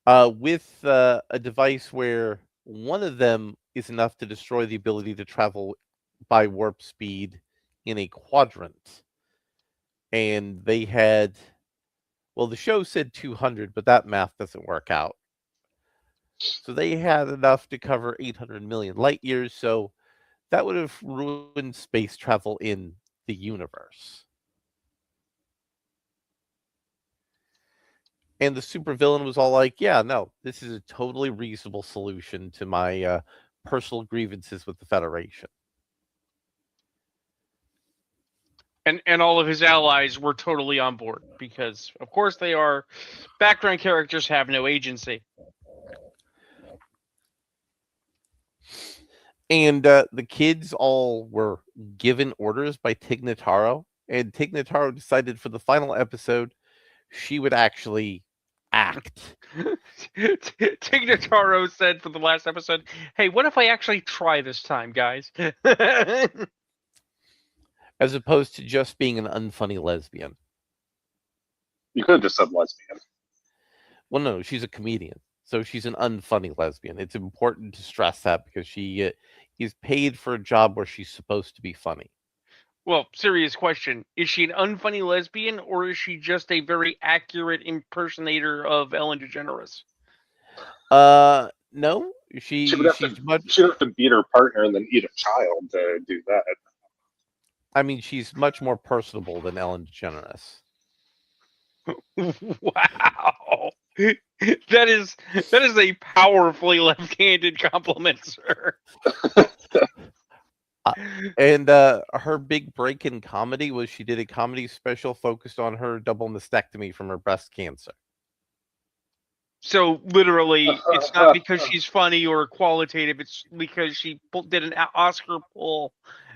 With a device where one of them is enough to destroy the ability to travel by warp speed in a quadrant. And they had, well, the show said 200, but that math doesn't work out. So they had enough to cover 800 million light years, so that would have ruined space travel in the universe. And the supervillain was all like, yeah, no, this is a totally reasonable solution to my personal grievances with the Federation.
And all of his allies were totally on board, because, of course, they are. Background characters have no agency.
And the kids all were given orders by Tig Notaro, and Tig Notaro decided for the final episode she would actually act.
Tig Notaro said for the last episode, "Hey, what if I actually try this time, guys?"
as opposed to just being an unfunny lesbian.
You could have just said lesbian.
Well, no, she's a comedian, so she's an unfunny lesbian. It's important to stress that because she is paid for a job where she's supposed to be funny.
Well, serious question. Is she an unfunny lesbian, or is she just a very accurate impersonator of Ellen DeGeneres?
No,
She'd have to beat her partner and then eat a child to do that.
I mean, she's much more personable than Ellen DeGeneres.
Wow. That is a powerfully left-handed compliment, sir.
And her big break in comedy was she did a comedy special focused on her double mastectomy from her breast cancer.
So literally, it's not because she's funny or qualitative. It's because she did an Oscar poll,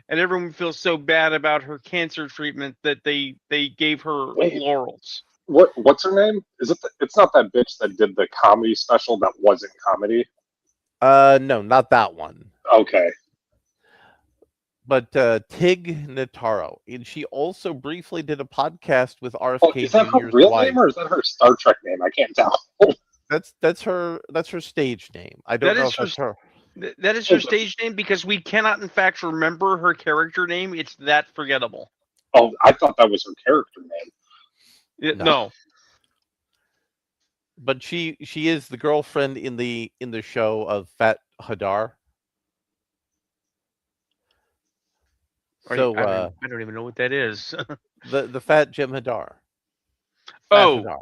and everyone feels so bad about her cancer treatment that they gave her laurels.
What's her name? Is it? It's not that bitch that did the comedy special that wasn't comedy.
No, not that one.
Okay.
But Tig Notaro, and she also briefly did a podcast with RFK
Oh, is that her real name or is that her Star Trek name? I can't tell.
That's her stage name. I don't know if that's her.
That is her stage name because we cannot, in fact, remember her character name. It's that forgettable.
Oh, I thought that was her character name.
No.
But she is the girlfriend in the show of Fat Hadar. So
I don't even know what that is.
the fat Jim Hadar.
Oh.
Hadar.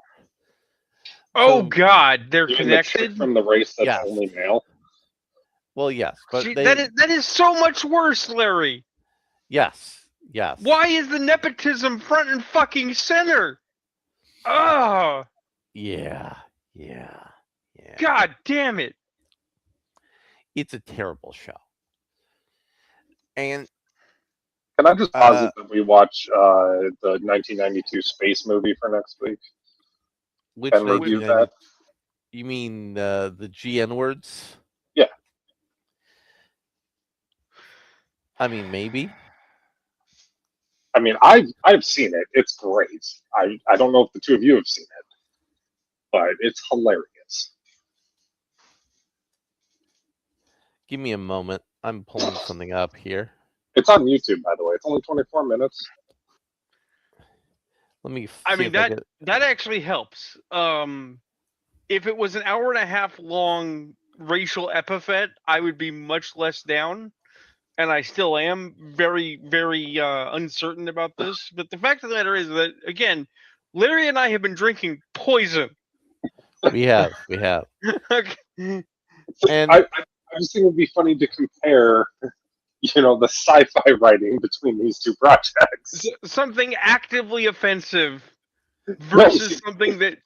Oh God, they're
Even
connected
the chick from the race that's only male.
Well, yes, but
that is so much worse, Larry.
Yes.
Why is the nepotism front and fucking center? Oh.
Yeah.
God damn it!
It's a terrible show. And
can I just posit that we watch the 1992 space movie for next week?
Which
and review that?
You mean the GN words?
Yeah.
I mean, maybe.
I mean, I've seen it. It's great. I don't know if the two of you have seen it, but it's hilarious.
Give me a moment. I'm pulling something up here.
It's on YouTube, by the way. It's only 24 minutes.
Let me.
I mean that actually helps. If it was an hour and a half long racial epithet, I would be much less down, and I still am very, very uncertain about this. But the fact of the matter is that, again, Larry and I have been drinking poison.
We have.
Okay.
And
I just think it would be funny to compare, the sci-fi writing between these two projects.
Something actively offensive versus something that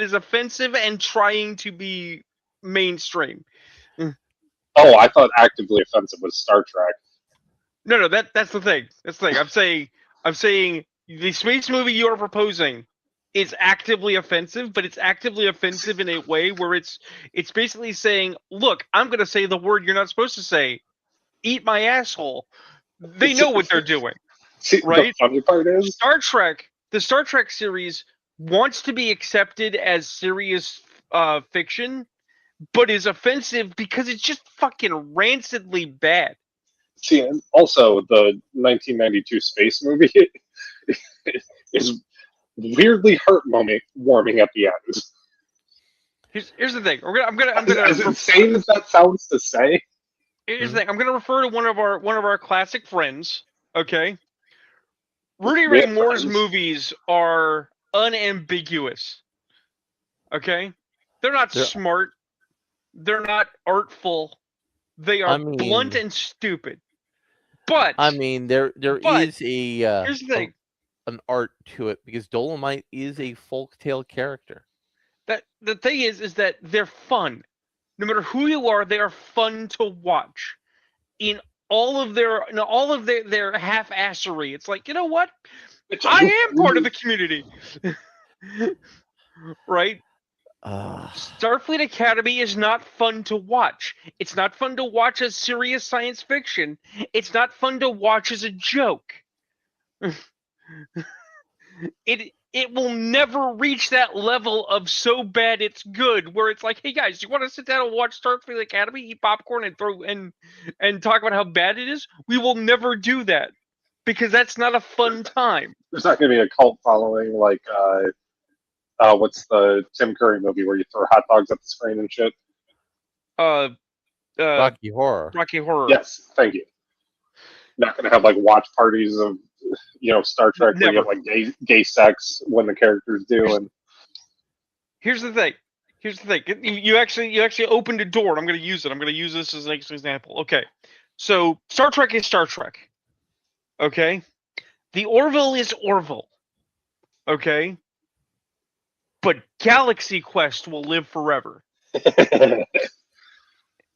is offensive and trying to be mainstream.
Oh, I thought actively offensive was Star Trek.
No, that's the thing. That's the thing. I'm saying the space movie you are proposing is actively offensive, but it's actively offensive in a way where it's basically saying, look, I'm going to say the word you're not supposed to say. Eat my asshole. They know what they're doing.
See,
right?
The funny part is
the Star Trek series wants to be accepted as serious fiction, but is offensive because it's just fucking rancidly bad.
See, and also the 1992 space movie is weirdly heartwarming at the end.
Here's the thing. I'm gonna
as insane as that sounds to say.
Here's the thing. I'm gonna refer to one of our classic friends. Okay. Rudy Ray Moore's movies are unambiguous. Okay? They're not smart. They're not artful. They are blunt and stupid. But
I mean, there is
here's the thing.
An art to it because Dolomite is a folktale character.
That the thing is that they're fun. No matter who you are, they are fun to watch. In all of their half-assery, it's like, you know what? I am part of the community, right? Starfleet Academy is not fun to watch. It's not fun to watch as serious science fiction. It's not fun to watch as a joke. It will never reach that level of so bad it's good, where it's like, hey guys, you want to sit down and watch Starfleet Academy, eat popcorn, and talk about how bad it is? We will never do that because that's not a fun time.
There's not going to be a cult following like what's the Tim Curry movie where you throw hot dogs at the screen and shit?
Rocky Horror.
Rocky Horror.
Yes, thank you. Not going to have like watch parties of Star Trek where you have like gay sex when the characters do. And
here's the thing. You actually opened a door, and I'm going to use it. I'm going to use this as an example. Okay, so Star Trek is Star Trek. Okay, the Orville is Orville. Okay, but Galaxy Quest will live forever.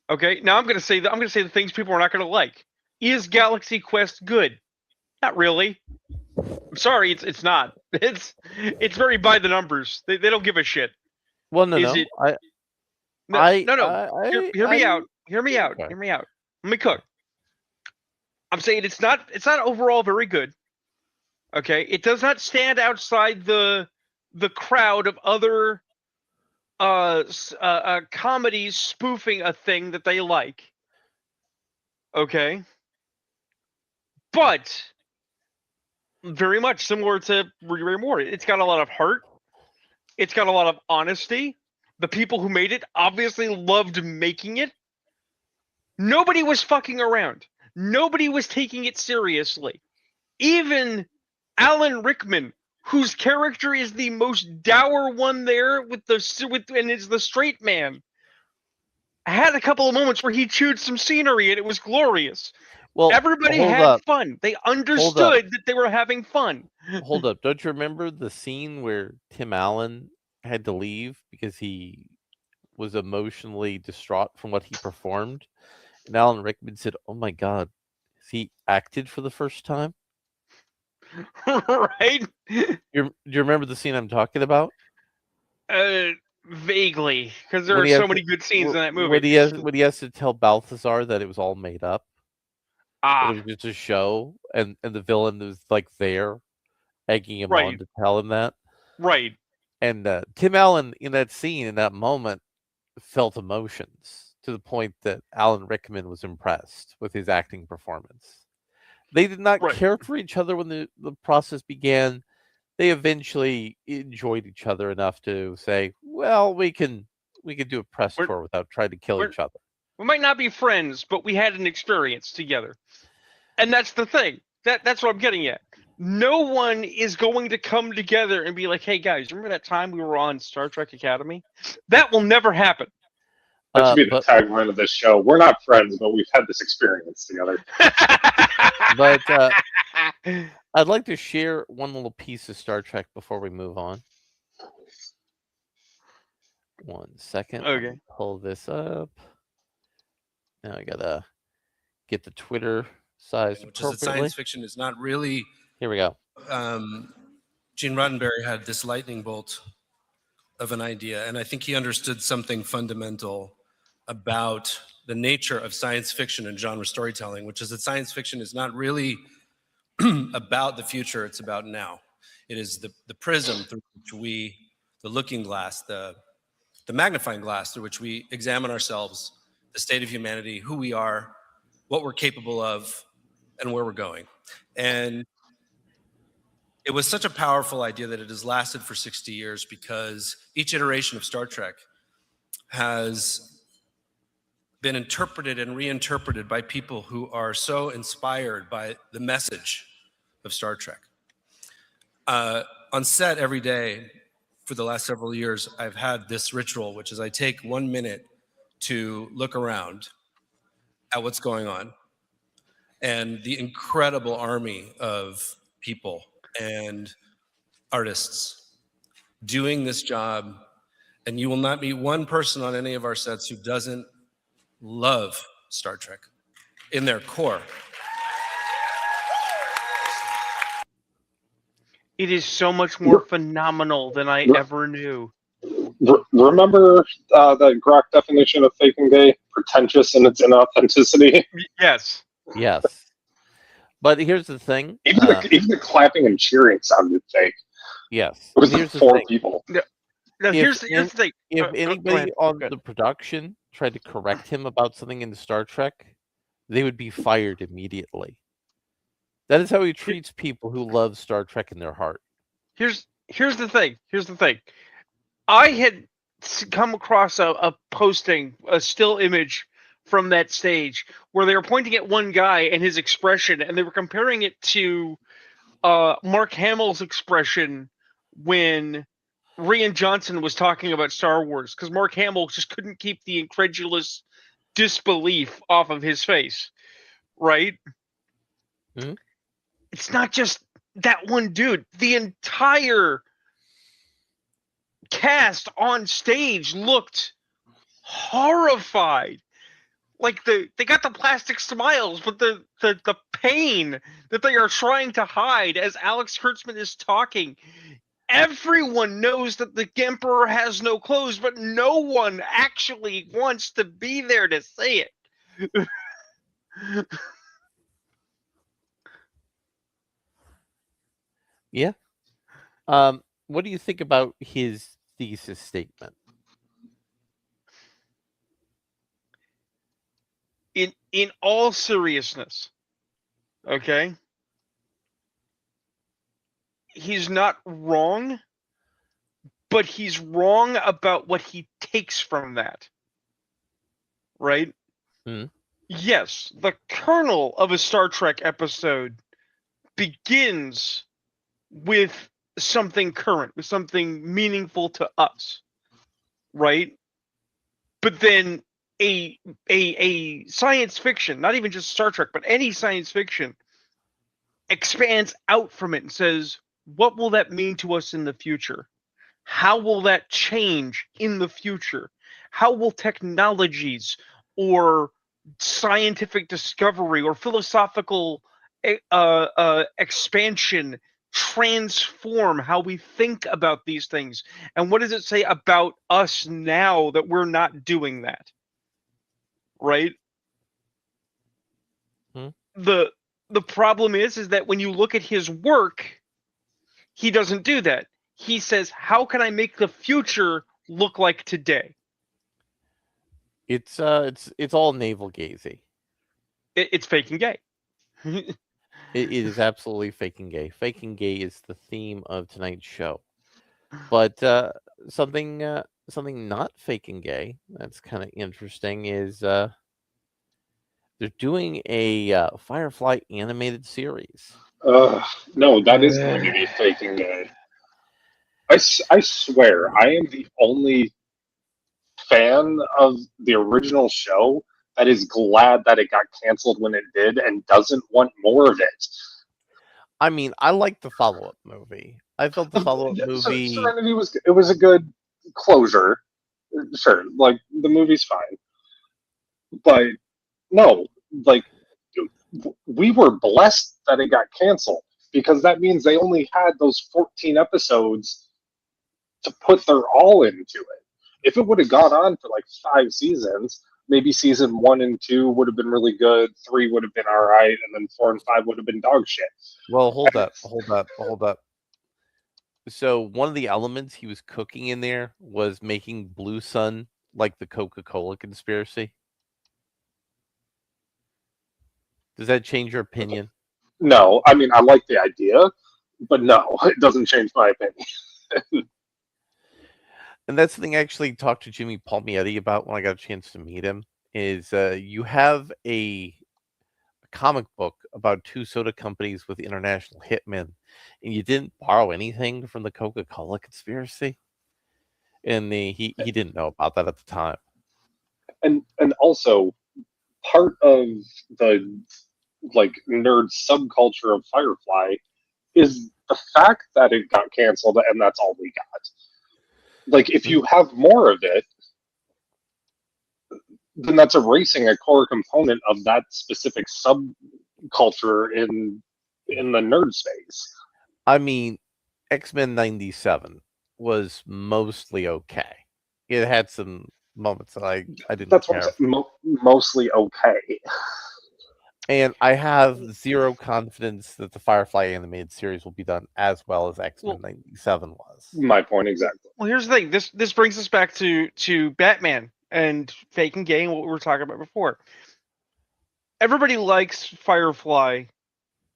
Okay, now I'm going to say the things people are not going to like. Is Galaxy Quest good? Not really. I'm sorry, it's not. It's very by the numbers. They don't give a shit.
Well, no.
No. Hear me out.
Okay.
Hear me out. Let me cook. I'm saying it's not overall very good. Okay, it does not stand outside the crowd of other comedies spoofing a thing that they like. Okay, but very much similar to Rick and Morty. It's got a lot of heart. It's got a lot of honesty. The people who made it obviously loved making it. Nobody was fucking around. Nobody was taking it seriously. Even Alan Rickman, whose character is the most dour one there, and is the straight man, had a couple of moments where he chewed some scenery and it was glorious.
Well,
everybody had fun. They understood that they were having fun.
Hold up. Don't you remember the scene where Tim Allen had to leave because he was emotionally distraught from what he performed? And Alan Rickman said, "Oh my God, has he acted for the first time?"
Right?
Do you remember the scene I'm talking about?
Vaguely, because there are so many good scenes in that movie.
When he has to tell Balthazar that it was all made up. It was just a show, and the villain was like there, egging him on to tell him that.
Right.
And Tim Allen in that scene, in that moment, felt emotions to the point that Alan Rickman was impressed with his acting performance. They did not care for each other when the process began. They eventually enjoyed each other enough to say, well, we can do a press tour without trying to kill each other.
We might not be friends, but we had an experience together. And that's the thing. That's what I'm getting at. No one is going to come together and be like, hey guys, remember that time we were on Star Trek Academy? That will never happen.
That should be the tagline of this show. We're not friends, but we've had this experience together.
But I'd like to share one little piece of Star Trek before we move on. 1 second.
Okay.
Pull this up. Now I gotta get the Twitter size
which is that science fiction is not really.
Here we go.
Gene Roddenberry had this lightning bolt of an idea, and I think he understood something fundamental about the nature of science fiction and genre storytelling, which is that science fiction is not really about the future, it's about now. It is the prism through which the looking glass, the magnifying glass through which we examine ourselves, the state of humanity, who we are, what we're capable of, and where we're going. And it was such a powerful idea that it has lasted for 60 years because each iteration of Star Trek has been interpreted and reinterpreted by people who are so inspired by the message of Star Trek. On set every day for the last several years, I've had this ritual, which is I take 1 minute to look around at what's going on and the incredible army of people and artists doing this job. And you will not meet one person on any of our sets who doesn't love Star Trek in their core.
It is so much more phenomenal than I ever knew.
Remember the Grok definition of faking gay? Pretentious in its inauthenticity.
Yes.
Yes. But here's the thing.
Even the clapping and cheering sounded fake.
Yes.
It was
and
the
here's the
4
thing.
people.
Now
If
here's the thing.
If
Go
anybody
ahead.
on
Go ahead.
the production tried to correct him about something in Star Trek, they would be fired immediately. That is how he treats people who love Star Trek in their heart.
Here's the thing. Here's the thing. I had come across a posting, a still image from that stage where they were pointing at one guy and his expression, and they were comparing it to Mark Hamill's expression when Rian Johnson was talking about Star Wars, because Mark Hamill just couldn't keep the incredulous disbelief off of his face, right?
Mhm.
It's not just that one dude. The entire cast on stage looked horrified. Like they got the plastic smiles, but the pain that they are trying to hide as Alex Kurtzman is talking. Everyone knows that the Emperor has no clothes, but no one actually wants to be there to say it.
Yeah. What do you think about his thesis statement?
In all seriousness, okay? He's not wrong, but he's wrong about what he takes from that. Right?
Hmm.
Yes, the kernel of a Star Trek episode begins with something current, with something meaningful to us, right? But then a science fiction, not even just Star Trek, but any science fiction, expands out from it and says, what will that mean to us in the future? How will that change in the future? How will technologies or scientific discovery or philosophical expansion transform how we think about these things? And what does it say about us now that we're not doing that? Right?
Hmm.
The problem is that when you look at his work, he doesn't do that. He says, how can I make the future look like today?
It's all navel gazy.
It's faking gay.
It is absolutely faking gay. Faking gay is the theme of tonight's show. But something not faking gay that's kind of interesting is they're doing a Firefly animated series.
No, that is going to be faking gay. I swear, I am the only fan of the original show that is glad that it got canceled when it did and doesn't want more of it.
I mean, I like the follow-up movie. I felt the follow-up movie.
Serenity was a good closure. Sure, like the movie's fine, but no, like we were blessed that it got canceled because that means they only had those 14 episodes to put their all into it. If it would have gone on for like 5 seasons, maybe season 1 and 2 would have been really good, 3 would have been all right, and then 4 and 5 would have been dog shit.
Well, hold up. So one of the elements he was cooking in there was making Blue Sun like the Coca-Cola conspiracy. Does that change your opinion?
No, I mean I like the idea, but no, it doesn't change my opinion.
And that's the thing I actually talked to Jimmy Palmietti about when I got a chance to meet him, is you have a comic book about 2 soda companies with international hitmen, and you didn't borrow anything from the Coca-Cola conspiracy? And he didn't know about that at the time.
And also part of the like nerd subculture of Firefly is the fact that it got canceled and that's all we got. Like if you have more of it, then that's erasing a core component of that specific subculture in the nerd space.
I mean, X-Men 97 was mostly okay. it had some moments that I didn't
That's what
care
I'm saying. Mostly okay.
And I have zero confidence that the Firefly animated series will be done as well as X-Men
Well-
97 was.
My point exactly.
Well, here's the thing. This brings us back to Batman and fake and gay and what we were talking about before. Everybody likes Firefly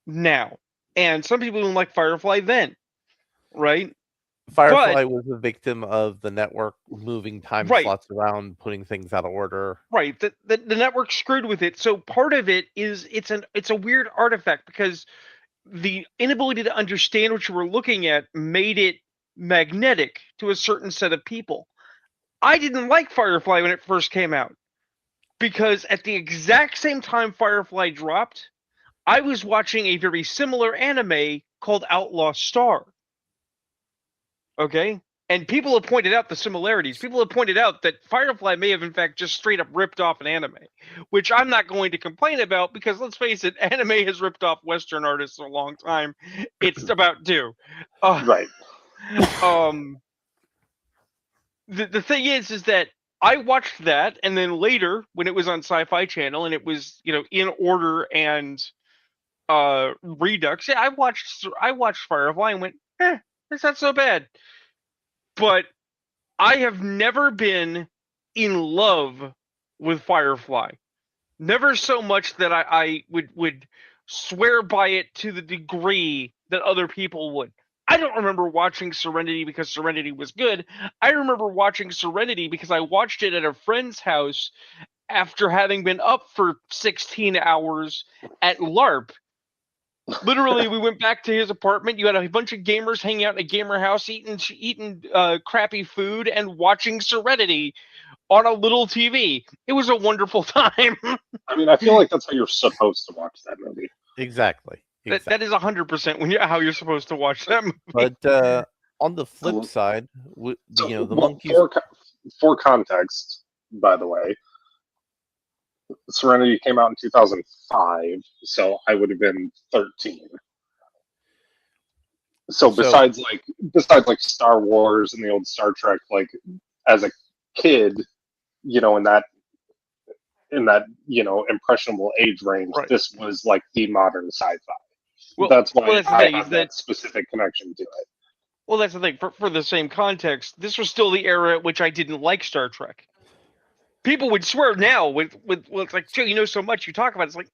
now, and some people didn't like Firefly then, right?
Firefly was a victim of the network moving time
Right.
slots around, putting things out of order.
Right. The network screwed with it. So part of it is it's a weird artifact because the inability to understand what you were looking at made it magnetic to a certain set of people. I didn't like Firefly when it first came out because at the exact same time Firefly dropped, I was watching a very similar anime called Outlaw Star. Okay? And people have pointed out the similarities. People have pointed out that Firefly may have, in fact, just straight up ripped off an anime, which I'm not going to complain about because, let's face it, anime has ripped off Western artists a long time. It's about due.
Right.
The thing is that I watched that, and then later, when it was on Sci-Fi Channel and it was, in order and Redux, yeah, I watched Firefly and went, it's not so bad. But I have never been in love with Firefly. Never so much that I would swear by it to the degree that other people would. I don't remember watching Serenity because Serenity was good. I remember watching Serenity because I watched it at a friend's house after having been up for 16 hours at LARP. Literally, we went back to his apartment. You had a bunch of gamers hanging out in a gamer house, eating crappy food and watching Serenity on a little TV. It was a wonderful time.
I mean, I feel like that's how you're supposed to watch that movie.
Exactly.
That is 100% how you're supposed to watch that movie.
But on the flip side, the
Well,
monkeys.
For context, by the way, Serenity came out in 2005, so I would have been 13. So besides like Star Wars and the old Star Trek, like as a kid, in that impressionable age range,
Right.
this was like the modern sci-fi.
Well,
that's why
well, that's the
I
thing,
have
is
that
that-
specific connection to it.
Well, that's the thing. For the same context, this was still the era at which I didn't like Star Trek. People would swear now with it's like, Joe, you know so much. You talk about it. It's like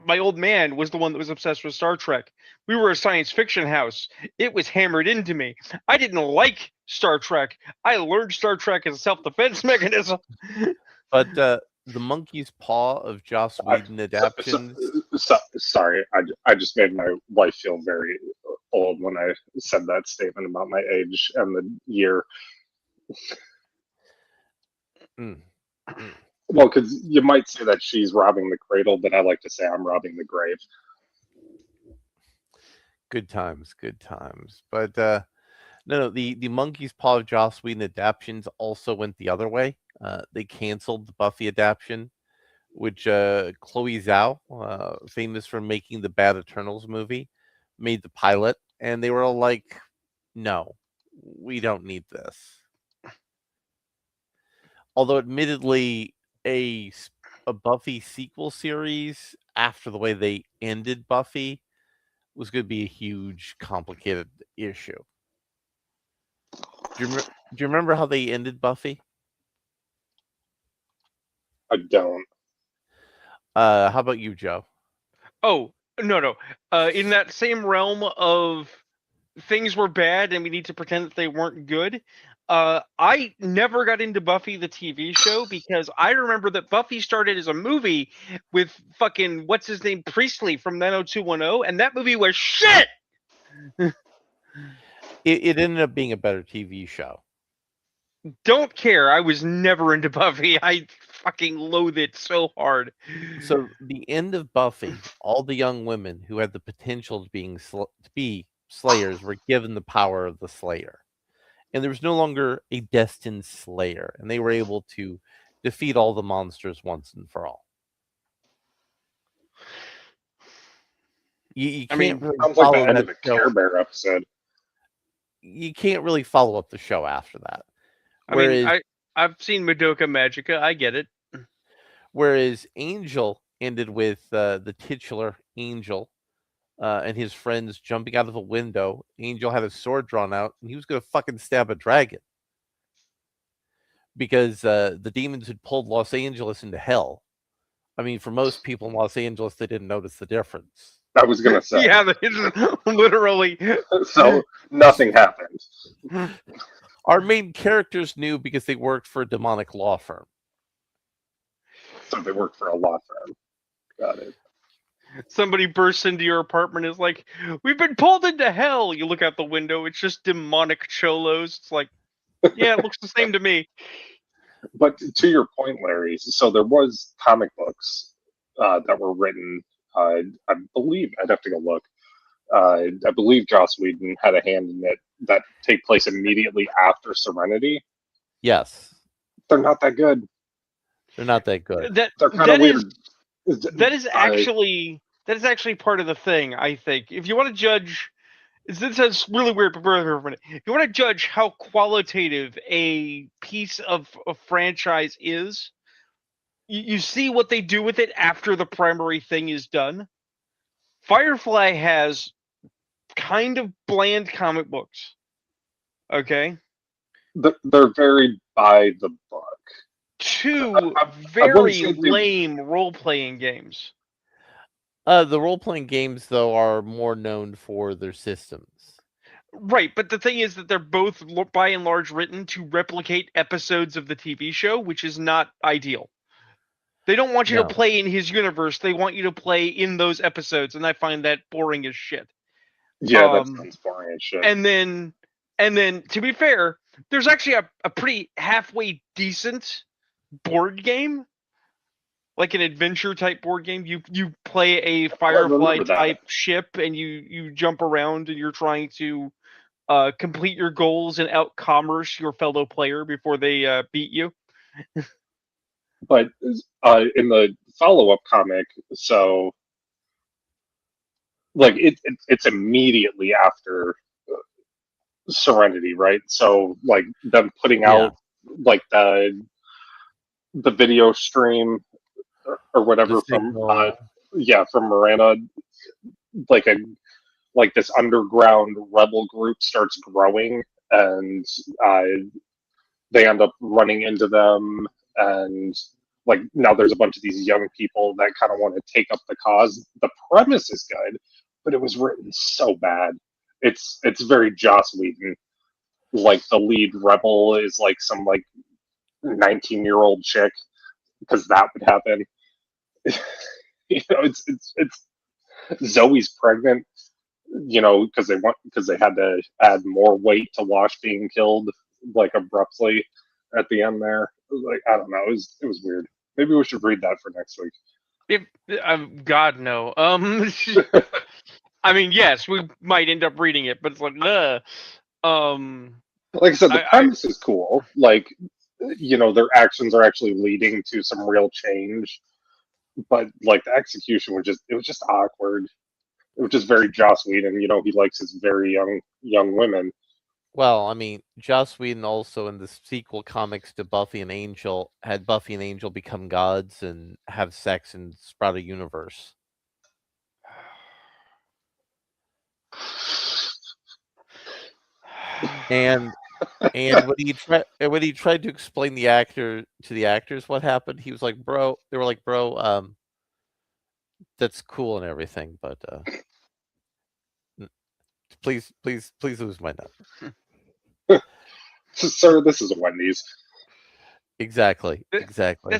my old man was the one that was obsessed with Star Trek. We were a science fiction house. It was hammered into me. I didn't like Star Trek. I learned Star Trek as a self-defense mechanism.
But the monkey's paw of Joss Whedon adaptations.
Sorry, I just made my wife feel very old when I said that statement about my age and the year. Well, because you might say that she's robbing the cradle, but I like to say I'm robbing the grave.
Good times. But no, the monkey's paw of Joss Whedon adaptations also went the other way. They canceled the Buffy adaptation, which Chloe Zhao, famous for making the Bad Eternals movie, made the pilot, and they were all like, "No, we don't need this." Although, admittedly, a Buffy sequel series after the way they ended Buffy was going to be a huge, complicated issue. Do you remember how they ended Buffy?
I don't.
How about you, Joe?
Oh, no. In that same realm of things were bad and we need to pretend that they weren't good, I never got into Buffy the TV show because I remember that Buffy started as a movie with fucking what's his name Priestley from 90210, and that movie was shit.
It ended up being a better TV show.
Don't care. I was never into Buffy. I fucking loathe it so hard.
So the end of Buffy, all the young women who had the potential to be slayers were given the power of the slayer. And there was no longer a destined slayer, and they were able to defeat all the monsters once and for all. You can't really
sounds like
follow
the end of
that
a
show.
Care Bear episode.
You can't really follow up the show after that.
I mean, I've seen Madoka Magica. I get it.
Whereas Angel ended with the titular Angel and his friends jumping out of a window. Angel had a sword drawn out, and he was going to fucking stab a dragon because the demons had pulled Los Angeles into hell. I mean, for most people in Los Angeles, they didn't notice the difference.
I was gonna say.
Yeah, literally.
So nothing happened.
Our main characters knew because they worked for a demonic law firm.
So they worked for a law firm. Got it.
Somebody bursts into your apartment and is like, "We've been pulled into hell." You look out the window, it's just demonic cholos. It's like, yeah, it looks the same to me.
But to your point, Larry, so there was comic books that were written. I believe I'd have to go look. I believe Joss Whedon had a hand in it that take place immediately after Serenity.
Yes,
They're not that good.
they're not that good.
They're kind of weird.
That is actually part of the thing. I think if you want to judge, this is really weird. But if you want to judge how qualitative a piece of a franchise is, you see what they do with it after the primary thing is done. Firefly has kind of bland comic books. Okay.
They're very by the book.
Two
I
very
wouldn't say they-
lame role-playing games.
The role-playing games, though, are more known for their systems.
Right, but the thing is that they're both, by and large, written to replicate episodes of the TV show, which is not ideal. They don't want you
No.
to play in his universe. They want you to play in those episodes, and I find that boring as shit.
Yeah, that sounds boring as shit.
And then, to be fair, there's actually a pretty halfway decent board game, like an adventure type board game. You play a Firefly type ship, and you jump around, and you're trying to complete your goals and out-commerce your fellow player before they beat you.
But in the follow-up comic, so like it's immediately after Serenity, right? So like them putting out like the video stream or whatever from from Miranda, like this underground rebel group starts growing, and they end up running into them, and like now there's a bunch of these young people that kind of want to take up the cause. The premise is good, but it was written so bad. It's very Joss Whedon. Like the lead rebel is like some like 19-year-old chick, because that would happen. You know, it's Zoe's pregnant. You know, because they had to add more weight to Wash being killed like abruptly at the end there. Like, I don't know, it was weird. Maybe we should read that for next week.
God no. I mean, yes, we might end up reading it, but it's like,
like I said, the premise is cool. Like, you know, their actions are actually leading to some real change, but like the execution was just awkward. It was just very Joss Whedon. You know, he likes his very young women.
Well, I mean, Joss Whedon also in the sequel comics to Buffy and Angel had Buffy and Angel become gods and have sex and sprout a universe. And when he tried to explain the actors, what happened, he was like, "Bro," they were like, "Bro, that's cool and everything, but please lose my nut."
Sir, this is a Wendy's.
Exactly.
That's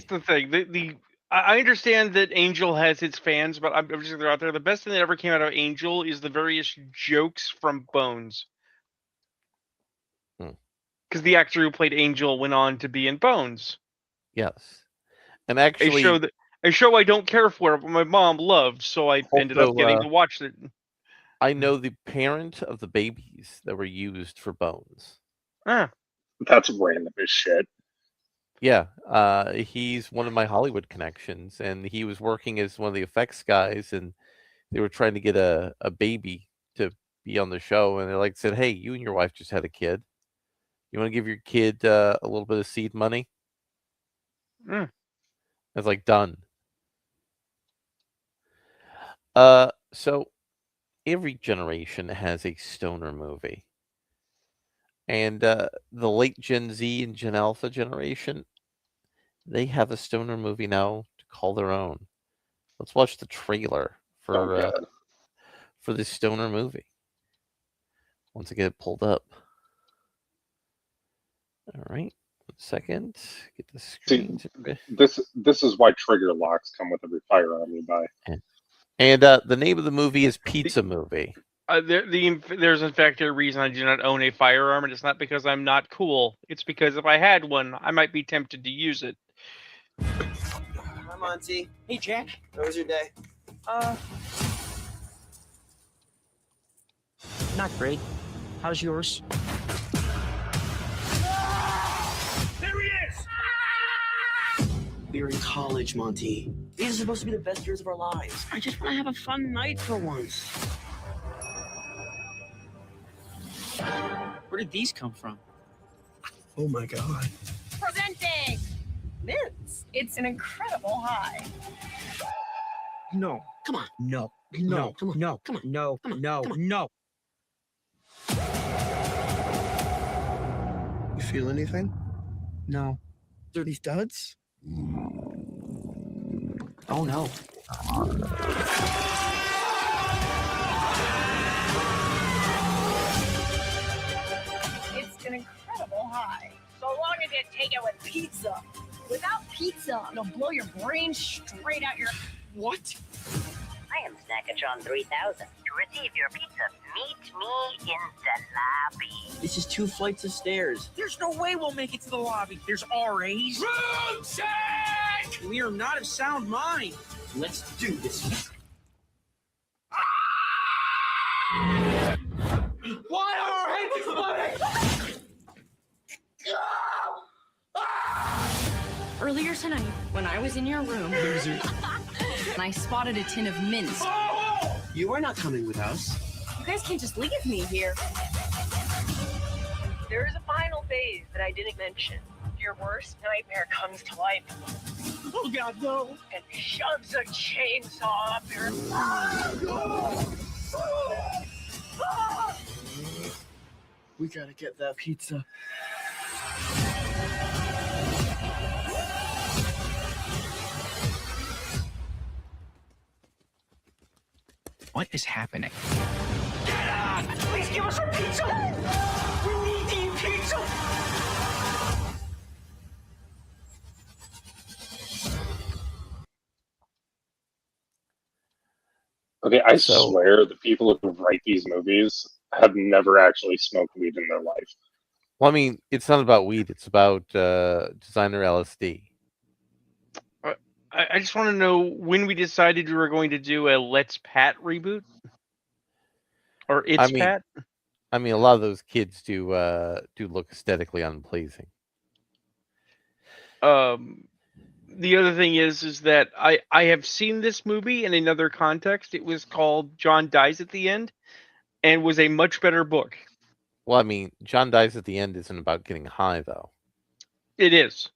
the thing. I understand that Angel has its fans, but I'm just gonna throw out there, the best thing that ever came out of Angel is the various jokes from Bones. Because the actor who played Angel went on to be in Bones.
Yes. And actually,
a show I don't care for, but my mom loved, so I ended up getting to watch it.
I know the parent of the babies that were used for Bones.
That's random as shit.
Yeah, he's one of my Hollywood connections, and he was working as one of the effects guys, and they were trying to get a baby to be on the show, and they said, "Hey, you and your wife just had a kid. You want to give your kid a little bit of seed money?
Mm.
It's like done. So every generation has a stoner movie. And the late Gen Z and Gen Alpha generation, they have a stoner movie now to call their own. Let's watch the trailer
Oh god.
for this stoner movie. Once I get it pulled up. All right. 1 second. Get the screen.
This is why trigger locks come with every firearm you buy.
And the name of the movie is Pizza Movie.
There's in fact a reason I do not own a firearm, and it's not because I'm not cool. It's because if I had one, I might be tempted to use it.
Hi, Monty.
Hey, Jack.
How was your day?
Not great. How's yours?
There he is! We were in college, Monty. These are supposed to be the best years of our lives. I just want to have a fun night for once.
Where did these come from?
Oh my god.
Presenting Mints. It's an incredible high.
No.
Come on.
No.
No.
Come on.
No.
Come on.
No.
Come on.
No.
Come on.
No.
You feel anything?
No.
Are these duds?
Oh, no.
It's an incredible high. So long as you take it with pizza. Without pizza, it'll blow your brain straight out your...
What?
I am Snackatron 3000. To receive your pizza, meet me in the lobby.
This is 2 flights of stairs.
There's no way we'll make it to the lobby. There's RAs.
Room check!
We are not of sound mind.
Let's do this. Why are our heads exploding?
Earlier tonight, when I was in your room,
Loser.
and I spotted a tin of mints.
You are not coming with us.
You guys can't just leave me here.
There is a final phase that I didn't mention. Your worst nightmare comes to life
Oh, God, no.
and shoves a chainsaw up your...
We gotta get that pizza.
What is happening?
Please give us our pizza! We need to eat pizza!
Okay, I
So-
swear the people who write these movies have never actually smoked weed in their life.
Well, I mean, it's not about weed. It's about designer LSD.
I just want to know when we decided we were going to do a Let's Pat reboot, or It's
mean-
Pat.
I mean, a lot of those kids do look aesthetically unpleasing.
The other thing is that I have seen this movie in another context. It was called John Dies at the End, and was a much better book.
Well, I mean, John Dies at the End isn't about getting high, though.
It is.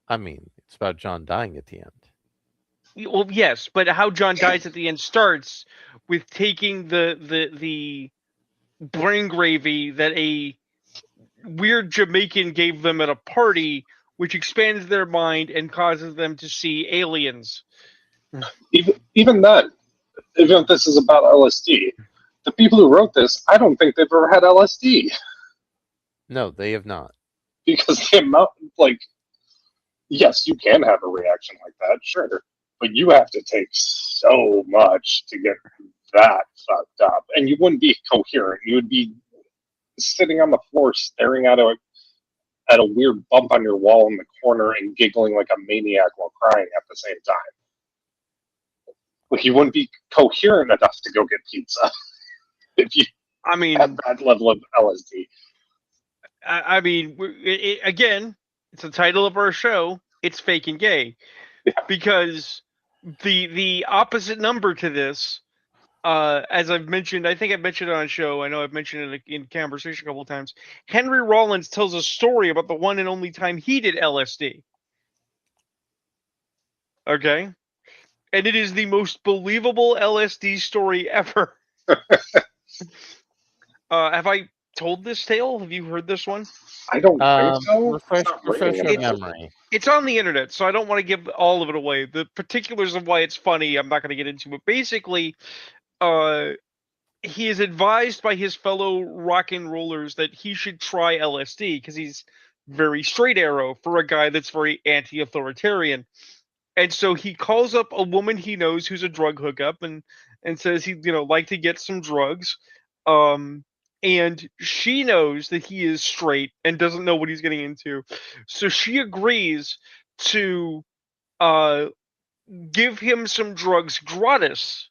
I mean, it's about John dying at the end.
Well, yes, but how John Dies at the End starts with taking the brain gravy that a weird Jamaican gave them at a party, which expands their mind and causes them to see aliens.
Even then, even if this is about LSD, the people who wrote this, I don't think they've ever had LSD.
No, they have not.
Because the amount, like, yes, you can have a reaction like that, sure, but you have to take so much to get that fucked up, and you wouldn't be coherent. You would be sitting on the floor staring at a weird bump on your wall in the corner and giggling like a maniac while crying at the same time. Like, you wouldn't be coherent enough to go get pizza if you
I mean,
had that level of LSD.
I mean, again, it's the title of our show. It's Fake and Gay,
Yeah.
because the opposite number to this, as I've mentioned, I think I've mentioned it on a show. I know I've mentioned it in conversation a couple of times. Henry Rollins tells a story about the one and only time he did LSD. Okay, and it is the most believable LSD story ever. Have I told this tale? Have you heard this one?
I don't think so. It's
Refresh
not ringing
your
a bell.
memory.
It's on the internet, so I don't want to give all of it away. The particulars of why it's funny, I'm not going to get into. But basically, he is advised by his fellow rock and rollers that he should try LSD because he's very straight arrow for a guy that's very anti-authoritarian. And so he calls up a woman he knows who's a drug hookup and says he'd like to get some drugs. And she knows that he is straight and doesn't know what he's getting into. So she agrees to give him some drugs gratis,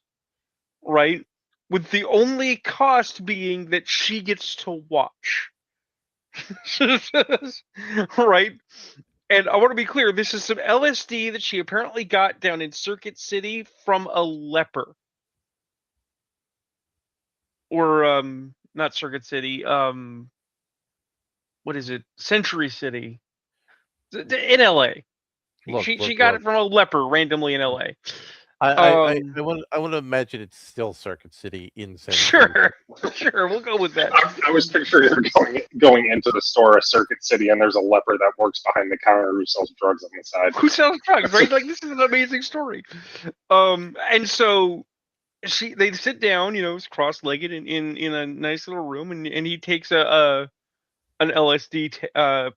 right? With the only cost being that she gets to watch. Right? And I want to be clear, this is some LSD that she apparently got down in Circuit City from a leper. Or not Circuit City, what is it? Century City. In LA. She got it from a leper randomly in LA.
I want to imagine it's still Circuit City in San
Sure, sure, we'll go with that.
I was picturing her going into the store, a Circuit City, and there's a leper that works behind the counter who sells drugs on the side.
Who sells drugs, right? Like, this is an amazing story. And so they sit down, cross-legged in a nice little room, and he takes an LSD.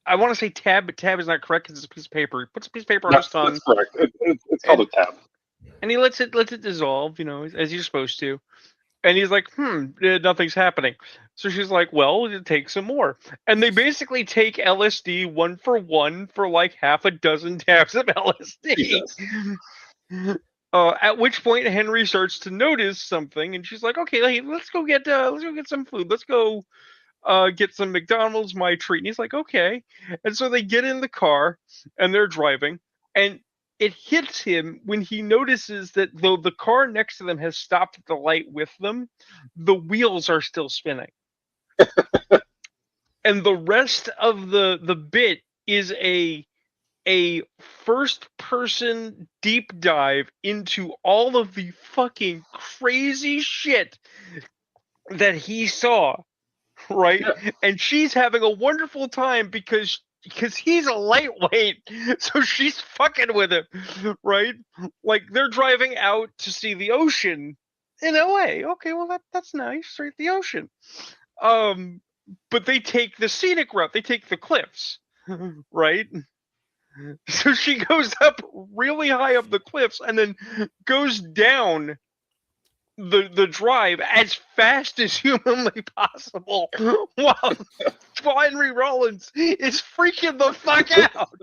I want to say tab, but tab is not correct because it's a piece of paper. He puts a piece of paper on his tongue.
That's correct. It's called a tab.
And he lets it dissolve, as you're supposed to. And he's like, nothing's happening. So she's like, well, take some more. And they basically take LSD 1 for 1 for like half a dozen tabs of LSD. At which point Henry starts to notice something, and she's like, okay, hey, let's go get some food. Let's go get some McDonald's, my treat. And he's like, okay. And so they get in the car and they're driving, and it hits him when he notices that though the car next to them has stopped at the light with them, the wheels are still spinning. And the rest of the bit is a first person deep dive into all of the fucking crazy shit that he saw, right? And she's having a wonderful time because he's a lightweight, so she's fucking with him, right? Like, they're driving out to see the ocean in LA. Okay, well that's nice, right? The ocean. But they take the scenic route. They take the cliffs, right? So she goes up really high up the cliffs and then goes down the drive as fast as humanly possible while Henry Rollins is freaking the fuck out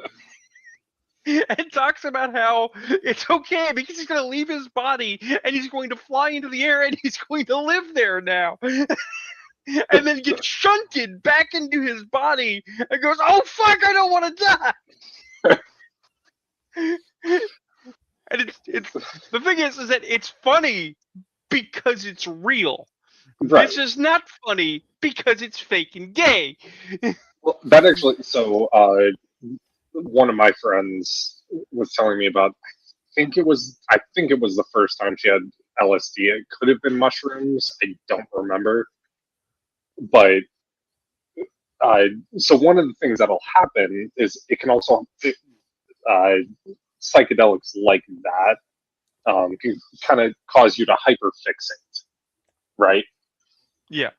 and talks about how it's okay because he's going to leave his body and he's going to fly into the air and he's going to live there now. And then gets shunted back into his body and goes, oh fuck, I don't want to die. And it's the thing is that it's funny because it's real. Right. This is not funny because it's fake and gay.
Well, that actually, so one of my friends was telling me about, I think it was the first time she had LSD. It could have been mushrooms. I don't remember. But so one of the things that'll happen is it can also, psychedelics like that can kind of cause you to hyperfixate, right?
Yeah.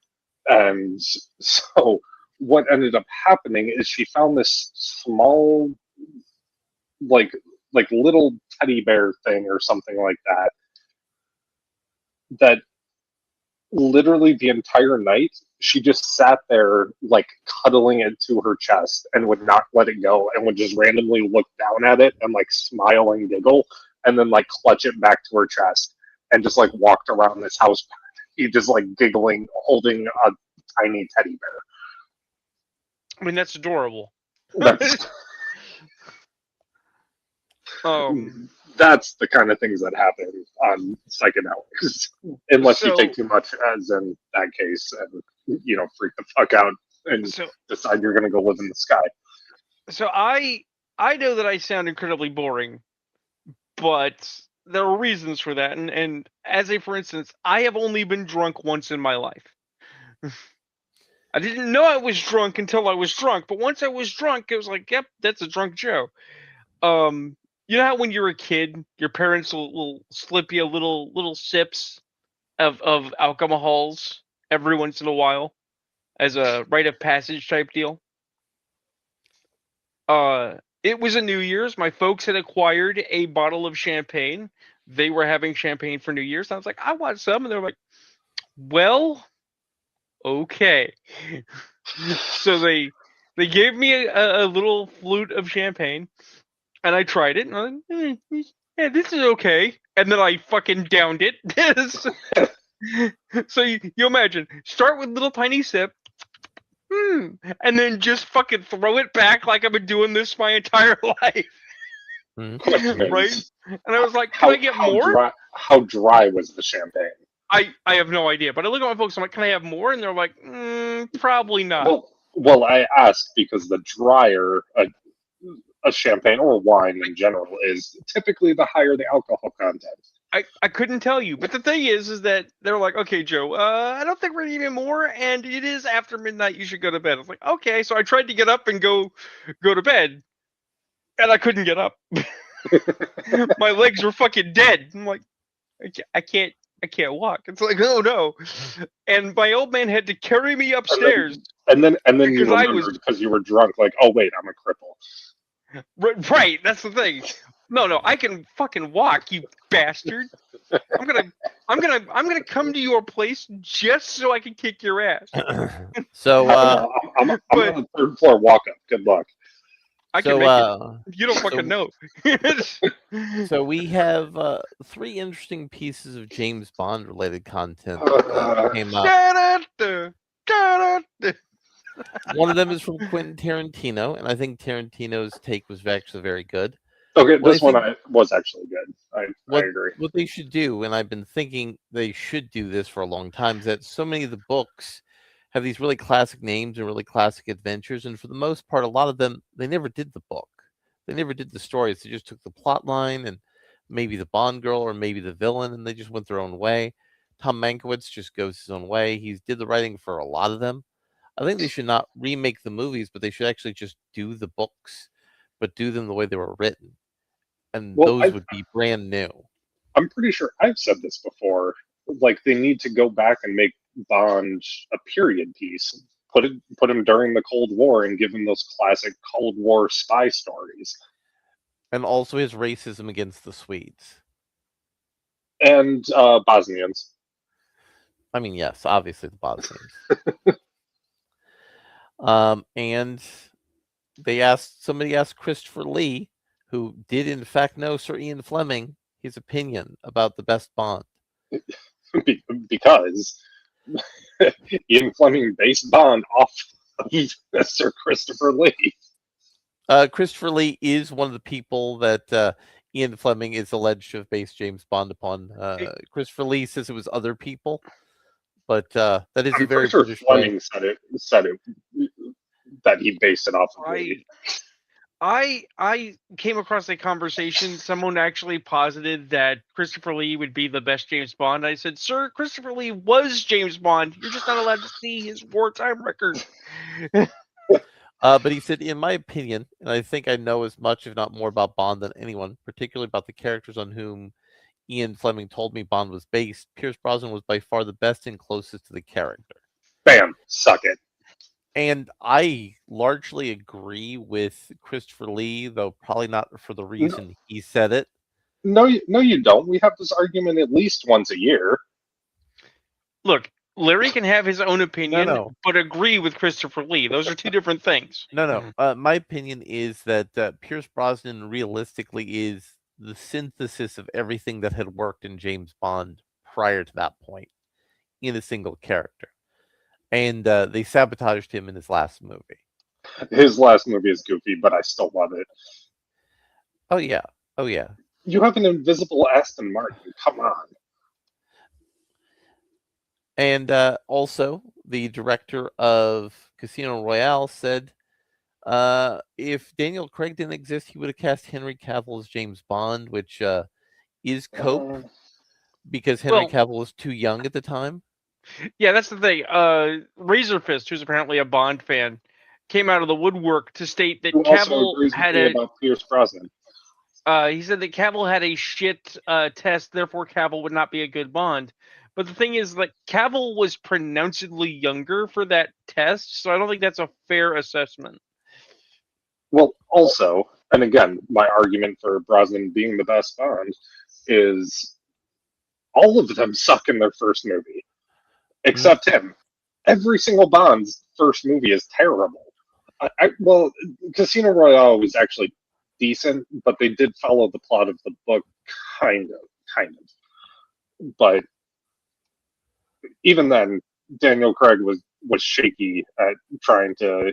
And so what ended up happening is she found this small, like little teddy bear thing or something like that, that literally the entire night she just sat there like cuddling it to her chest and would not let it go and would just randomly look down at it and like smile and giggle and then like clutch it back to her chest and just like walked around this house just like giggling, holding a tiny teddy bear.
I mean, that's adorable.
That's the kind of things that happen on psychedelics, unless you
So-
take too much, as in that case, and freak the fuck out and
So
decide you're going to go live in the sky.
so I know that I sound incredibly boring, but there are reasons for that. And as a for instance, I have only been drunk once in my life. I didn't know I was drunk until I was drunk, but once I was drunk, it was like, yep, that's a drunk Joe. You know how when you're a kid, your parents will slip you little sips of alcohols every once in a while as a rite of passage type deal. It was a New Year's. My folks had acquired a bottle of champagne. They were having champagne for New Year's. I was like, I want some, and they're like, well, okay. So they gave me a little flute of champagne, and I tried it, and I'm like, yeah, this is okay. And then I fucking downed it. So you imagine, start with little tiny sip, and then just fucking throw it back like I've been doing this my entire life.
Mhm.
Right? And I was like, can I get more?
How dry was the champagne?
I have no idea. But I look at my folks, I'm like, can I have more? And they're like, probably not.
Well, I asked because the drier a champagne or wine in general is, typically the higher the alcohol content.
I couldn't tell you. But the thing is that they're like, okay, Joe, I don't think we're gonna need more, and it is after midnight, you should go to bed. I was like, okay. So I tried to get up and go to bed, and I couldn't get up. My legs were fucking dead. I'm like, I can't walk. It's like, oh no. And my old man had to carry me upstairs.
And then you
Because I
remembered because you were drunk, like, oh wait, I'm a cripple.
Right, that's the thing. No, I can fucking walk, you bastard. I'm gonna come to your place just so I can kick your ass.
So
I'm on
But-
the third floor walk up. Good luck.
I can
so
make it. You don't fucking know.
so we have 3 interesting pieces of James Bond related content that came up.
Da-da-da, da-da-da.
One of them is from Quentin Tarantino, and I think Tarantino's take was actually very good.
Okay,
Well,
this
I
one was actually good. I agree.
What they should do, and I've been thinking they should do this for a long time, is that so many of the books have these really classic names and really classic adventures, and for the most part, a lot of them, they never did the book. They never did the stories. They just took the plot line and maybe the Bond girl or maybe the villain, and they just went their own way. Tom Mankiewicz just goes his own way. He did the writing for a lot of them. I think they should not remake the movies, but they should actually just do the books, but do them the way they were written. And those would be brand new.
I'm pretty sure I've said this before. Like, they need to go back and make Bond a period piece. Put him during the Cold War and give him those classic Cold War spy stories.
And also his racism against the Swedes.
And Bosnians.
I mean, yes, obviously the Bosnians. And somebody asked Christopher Lee, who did in fact know Sir Ian Fleming, his opinion about the best Bond.
Because Ian Fleming based Bond off of Sir Christopher Lee.
Christopher Lee is one of the people that Ian Fleming is alleged to have based James Bond upon. Christopher Lee says it was other people, but that is
I'm
a very
pretty sure
British
Fleming
way.
said it that he based it off of Lee.
I came across a conversation. Someone actually posited that Christopher Lee would be the best James Bond. I said, sir, Christopher Lee was James Bond. You're just not allowed to see his wartime record.
But he said, in my opinion, and I think I know as much, if not more, about Bond than anyone, particularly about the characters on whom Ian Fleming told me Bond was based, Pierce Brosnan was by far the best and closest to the character.
Bam, suck it.
And I largely agree with Christopher Lee, though probably not for the reason he said it.
No, you don't. We have this argument at least once a year.
Look, Larry can have his own opinion,
No.
but agree with Christopher Lee. Those are two different things.
No. My opinion is that Pierce Brosnan realistically is the synthesis of everything that had worked in James Bond prior to that point in a single character. And they sabotaged him in his last movie.
His last movie is goofy, but I still love it.
Oh, yeah.
You have an invisible Aston Martin. Come on.
And also, the director of Casino Royale said if Daniel Craig didn't exist, he would have cast Henry Cavill as James Bond, which is cope because Henry
Well-
Cavill was too young at the time.
Yeah, that's the thing. Razorfist, who's apparently a Bond fan, came out of the woodwork to state that
Who also
Cavill
agrees with
had
me
a.
about Pierce Brosnan.
He said that Cavill had a shit test, therefore Cavill would not be a good Bond. But the thing is, like, Cavill was pronouncedly younger for that test, so I don't think that's a fair assessment.
Well, also, and again, my argument for Brosnan being the best Bond is all of them suck in their first movie, except him. Every single Bond's first movie is terrible. Well, Casino Royale was actually decent, but they did follow the plot of the book, kind of. But even then, Daniel Craig was shaky at trying to,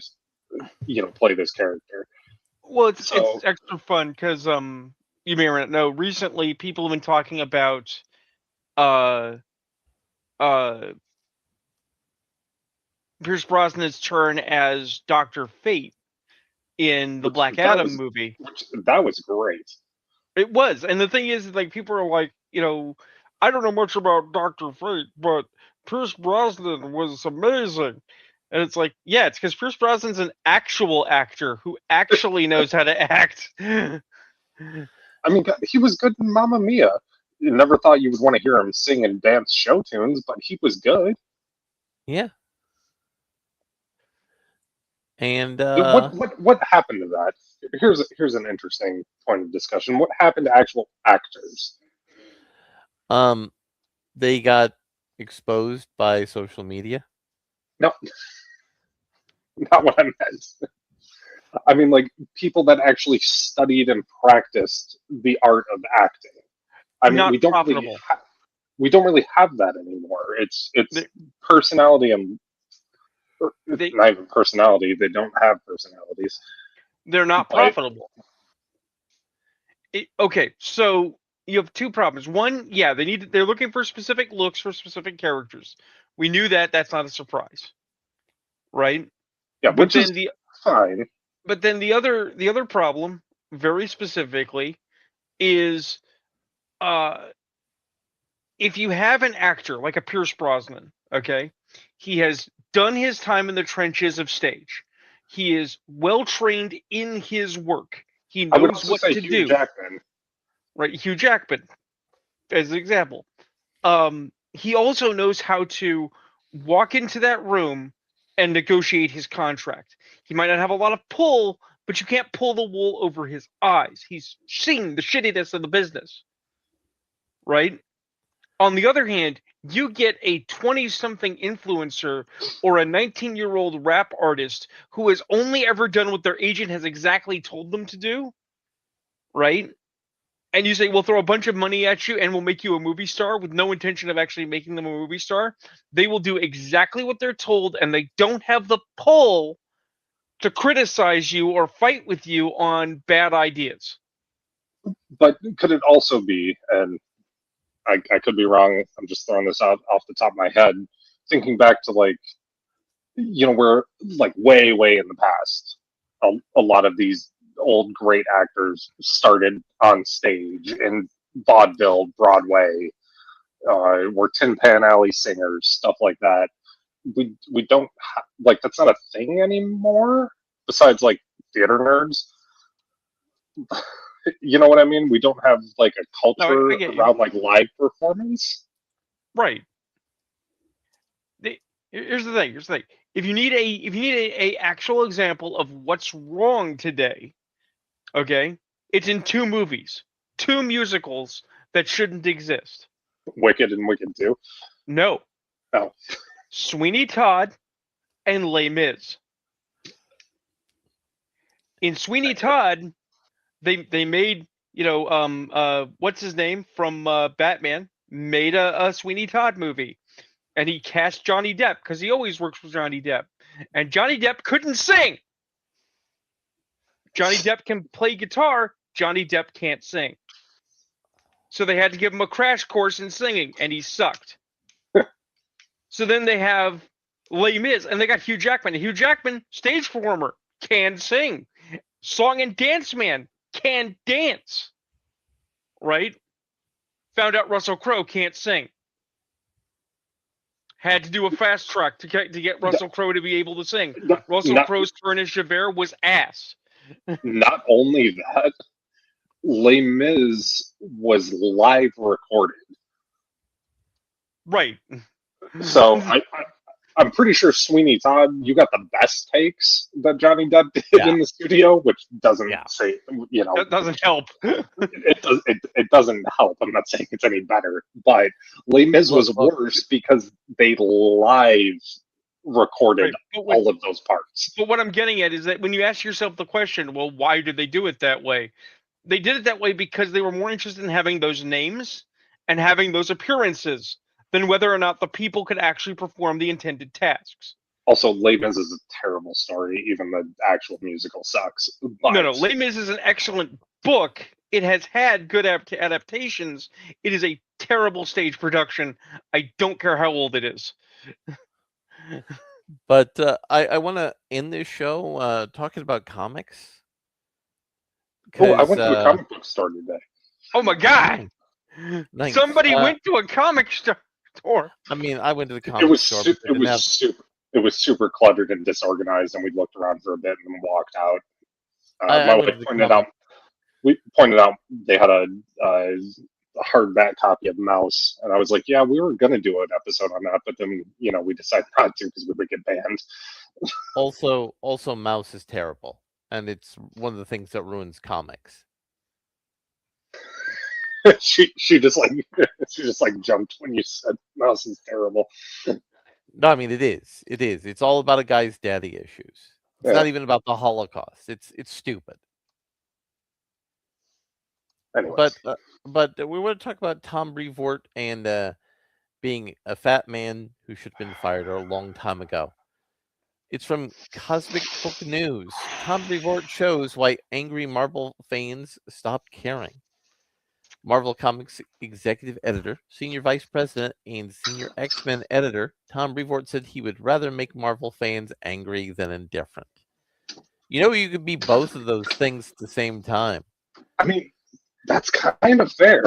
play this character.
Well, it's
So-
extra fun because you may or may not know, recently people have been talking about Pierce Brosnan's turn as Dr. Fate in the Black Adam movie.
That was great.
It was, and the thing is, like, people are like, I don't know much about Dr. Fate, but Pierce Brosnan was amazing. And it's like, yeah, it's because Pierce Brosnan's an actual actor who actually knows how to act.
I mean, he was good in Mamma Mia. You never thought you would want to hear him sing and dance show tunes, but he was good.
Yeah. And
what happened to that? Here's an interesting point of discussion. What happened to actual actors?
they got exposed by social media.
No, not what I meant. I mean, like, people that actually studied and practiced the art of acting. I mean,
Not
we don't
profitable.
really have that anymore. It's personality and not even personality. They don't have personalities.
They're not
But-
profitable. Okay, so you have two problems. One, yeah, they're looking for specific looks for specific characters. We knew that. That's not a surprise, right?
Yeah,
But
which
then
is fine.
But then the other problem, very specifically, is if you have an actor like a Pierce Brosnan, okay, he has done his time in the trenches of stage. He is well trained in his work. He
I would
knows
also
what
say
to
Hugh
do.
Jackman.
Right, Hugh Jackman, as an example. He also knows how to walk into that room and negotiate his contract. He might not have a lot of pull, but you can't pull the wool over his eyes. He's seen the shittiness of the business. Right? On the other hand, you get a 20-something influencer or a 19-year-old rap artist who has only ever done what their agent has exactly told them to do, right? And you say, we'll throw a bunch of money at you and we'll make you a movie star with no intention of actually making them a movie star. They will do exactly what they're told, and they don't have the pull to criticize you or fight with you on bad ideas.
But could it also be, and I could be wrong, I'm just throwing this out off the top of my head, thinking back to, like, we're, like, way in the past, a lot of these old great actors started on stage in vaudeville, Broadway, were Tin Pan Alley singers, stuff like that. We don't like, that's not a thing anymore. Besides, like, theater nerds, you know what I mean? We don't have, like, a culture
I get you.
around, like, live performance.
Right. Here's the thing. If you need a actual example of what's wrong today, okay, it's in two movies, two musicals that shouldn't exist.
Wicked and Wicked 2.
No.
Oh.
Sweeney Todd and Les Mis. In Sweeney Todd, they made, what's his name from Batman made a Sweeney Todd movie, and he cast Johnny Depp because he always works with Johnny Depp, and Johnny Depp couldn't sing. Johnny Depp can play guitar. Johnny Depp can't sing. So they had to give him a crash course in singing, and he sucked. So then they have Les Mis, and they got Hugh Jackman. Hugh Jackman, stage performer, can sing. Song and dance man, can dance. Right? Found out Russell Crowe can't sing. Had to do a fast track to get Russell Crowe to be able to sing. Russell Crowe's turn as Javert was ass.
Not only that, Les Mis was live recorded.
Right.
So I'm pretty sure Sweeney Todd, you got the best takes that Johnny Depp did in the studio, which doesn't say,
that doesn't help.
it doesn't help. I'm not saying it's any better, but Les Mis was worse because they live recorded all of those parts.
But what I'm getting at is that when you ask yourself the question, well, why did they do it that way? They did it that way because they were more interested in having those names and having those appearances than whether or not the people could actually perform the intended tasks.
Also, Les Mis is a terrible story. Even the actual musical sucks. But...
No, Les Mis is an excellent book. It has had good adaptations. It is a terrible stage production. I don't care how old it is.
But I want to end this show talking about comics.
Oh, I went to a comic book store today.
Oh my god!
Nice.
Somebody went to a comic store.
I mean, I went to the comic store.
It was super cluttered and disorganized, and we looked around for a bit and then walked out.
I
my wife pointed out they had a hardback copy of Mouse, and I was like, yeah, we were gonna do an episode on that, but then we decided not to because we would get banned.
Also, Mouse is terrible, and it's one of the things that ruins comics.
she just jumped when you said Mouse is terrible.
No, I mean it is. It's all about a guy's daddy issues. It's not even about the Holocaust. It's stupid.
Anyways.
But we want to talk about Tom Brevoort and being a fat man who should have been fired a long time ago. It's from Cosmic Book News. Tom Brevoort shows why angry Marvel fans stopped caring. Marvel Comics executive editor, senior vice president, and senior X-Men editor, Tom Brevoort said he would rather make Marvel fans angry than indifferent. You could be both of those things at the same time.
I mean, that's kind of fair.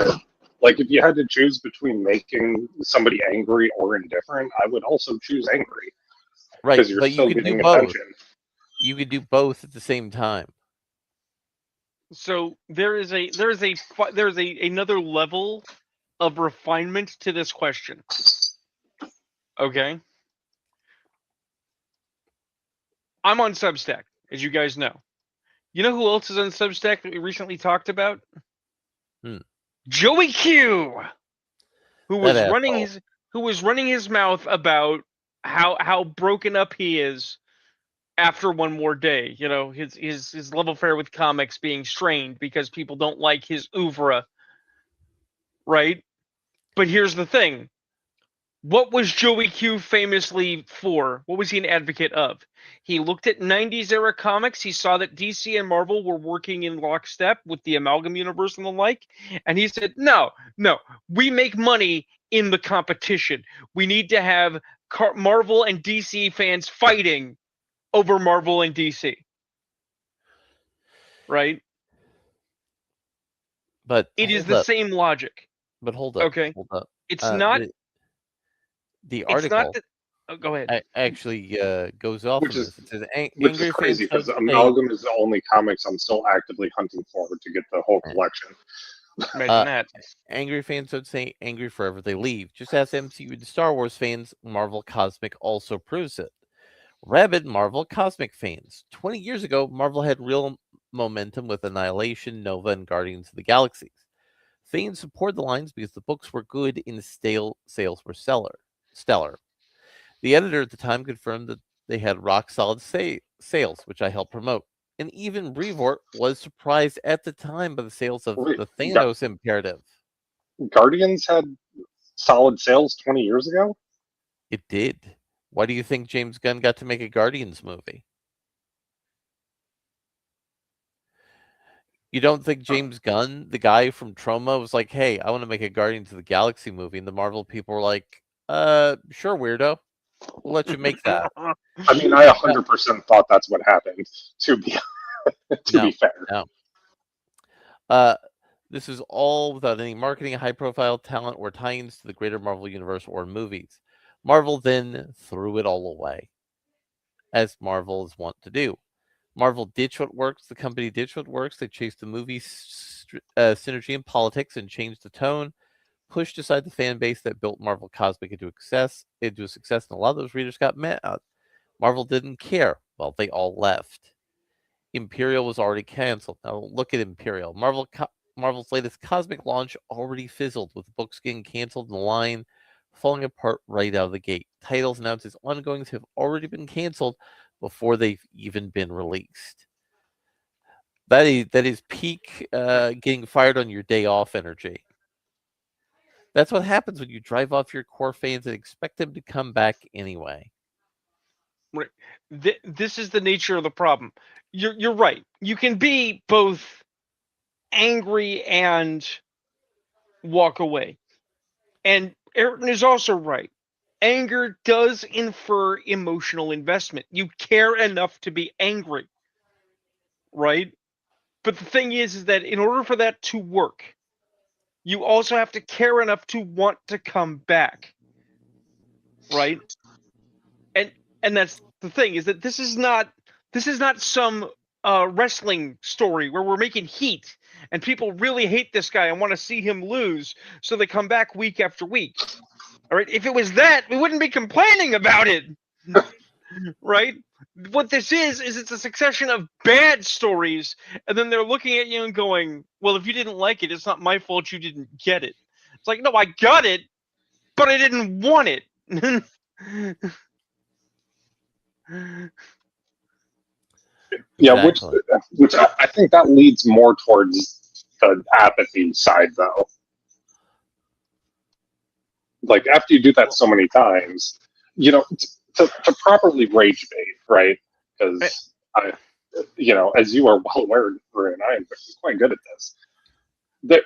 Like, if you had to choose between making somebody angry or indifferent, I would also choose angry.
Right,
because you're
but
still
you could
getting
do both.
attention.
You could do both at the same time.
So there's another level of refinement to this question. Okay. I'm on Substack, as you guys know. You know who else is on Substack that we recently talked about? Joey Q, who was running his mouth about how broken up he is after one more day. His love affair with comics being strained because people don't like his oeuvre, right? But here's the thing. What was Joey Q famously for? What was he an advocate of? He looked at 90s era comics. He saw that DC and Marvel were working in lockstep with the Amalgam Universe and the like. And he said, no, we make money in the competition. We need to have Marvel and DC fans fighting over Marvel and DC. Right?
But
it is the same logic.
But hold up.
Okay.
Hold up.
It's not...
The article
go ahead.
Actually goes off
Which
of
is,
this.
which is crazy because Amalgam is the only comics I'm still actively hunting for to get the whole collection.
Imagine that.
Angry fans would say angry forever they leave. Just as MCU and Star Wars fans, Marvel Cosmic also proves it. Rabid Marvel Cosmic fans. 20 years ago, Marvel had real momentum with Annihilation, Nova, and Guardians of the Galaxies. Fans supported the lines because the books were good and sales were stellar. The editor at the time confirmed that they had rock-solid sales, which I helped promote. And even Brevoort was surprised at the time by the sales of the Thanos Imperative.
Guardians had solid sales 20 years ago?
It did. Why do you think James Gunn got to make a Guardians movie? You don't think James Gunn, the guy from Troma, was like, "Hey, I want to make a Guardians of the Galaxy movie," and the Marvel people were like, Sure, weirdo, we'll let you make that."
I mean, I 100% thought that's what happened. To be to be fair,
No. This is all without any marketing, high-profile talent, or tie-ins to the greater Marvel universe or movies. Marvel then threw it all away, as Marvel is wont to do. Marvel ditched what works. The company ditched what works. They chased the movie synergy and politics and changed the tone, pushed aside the fan base that built Marvel Cosmic into a success, and a lot of those readers got mad. Marvel didn't care. Well, they all left. Imperial was already canceled. Now look at Imperial. Marvel's latest cosmic launch already fizzled, with books getting canceled and the line falling apart right out of the gate. Titles announced as ongoings have already been canceled before they've even been released. That is peak getting fired on your day off energy. That's what happens when you drive off your core fans and expect them to come back anyway.
Right. This is the nature of the problem. You're right. You can be both angry and walk away. And Ayrton is also right. Anger does infer emotional investment. You care enough to be angry, right? But the thing is that in order for that to work, you also have to care enough to want to come back, right? And that's the thing, is that this is not some wrestling story where we're making heat and people really hate this guy and want to see him lose, so they come back week after week. All right, if it was that, we wouldn't be complaining about it. Right? What this is it's a succession of bad stories, and then they're looking at you and going, well, if you didn't like it, it's not my fault you didn't get it. It's like, no, I got it, but I didn't want it.
yeah,
Exactly.
which I think that leads more towards the apathy side, though. Like, after you do that so many times, to properly rage bait, right? Because as you are well aware, and I am quite good at this.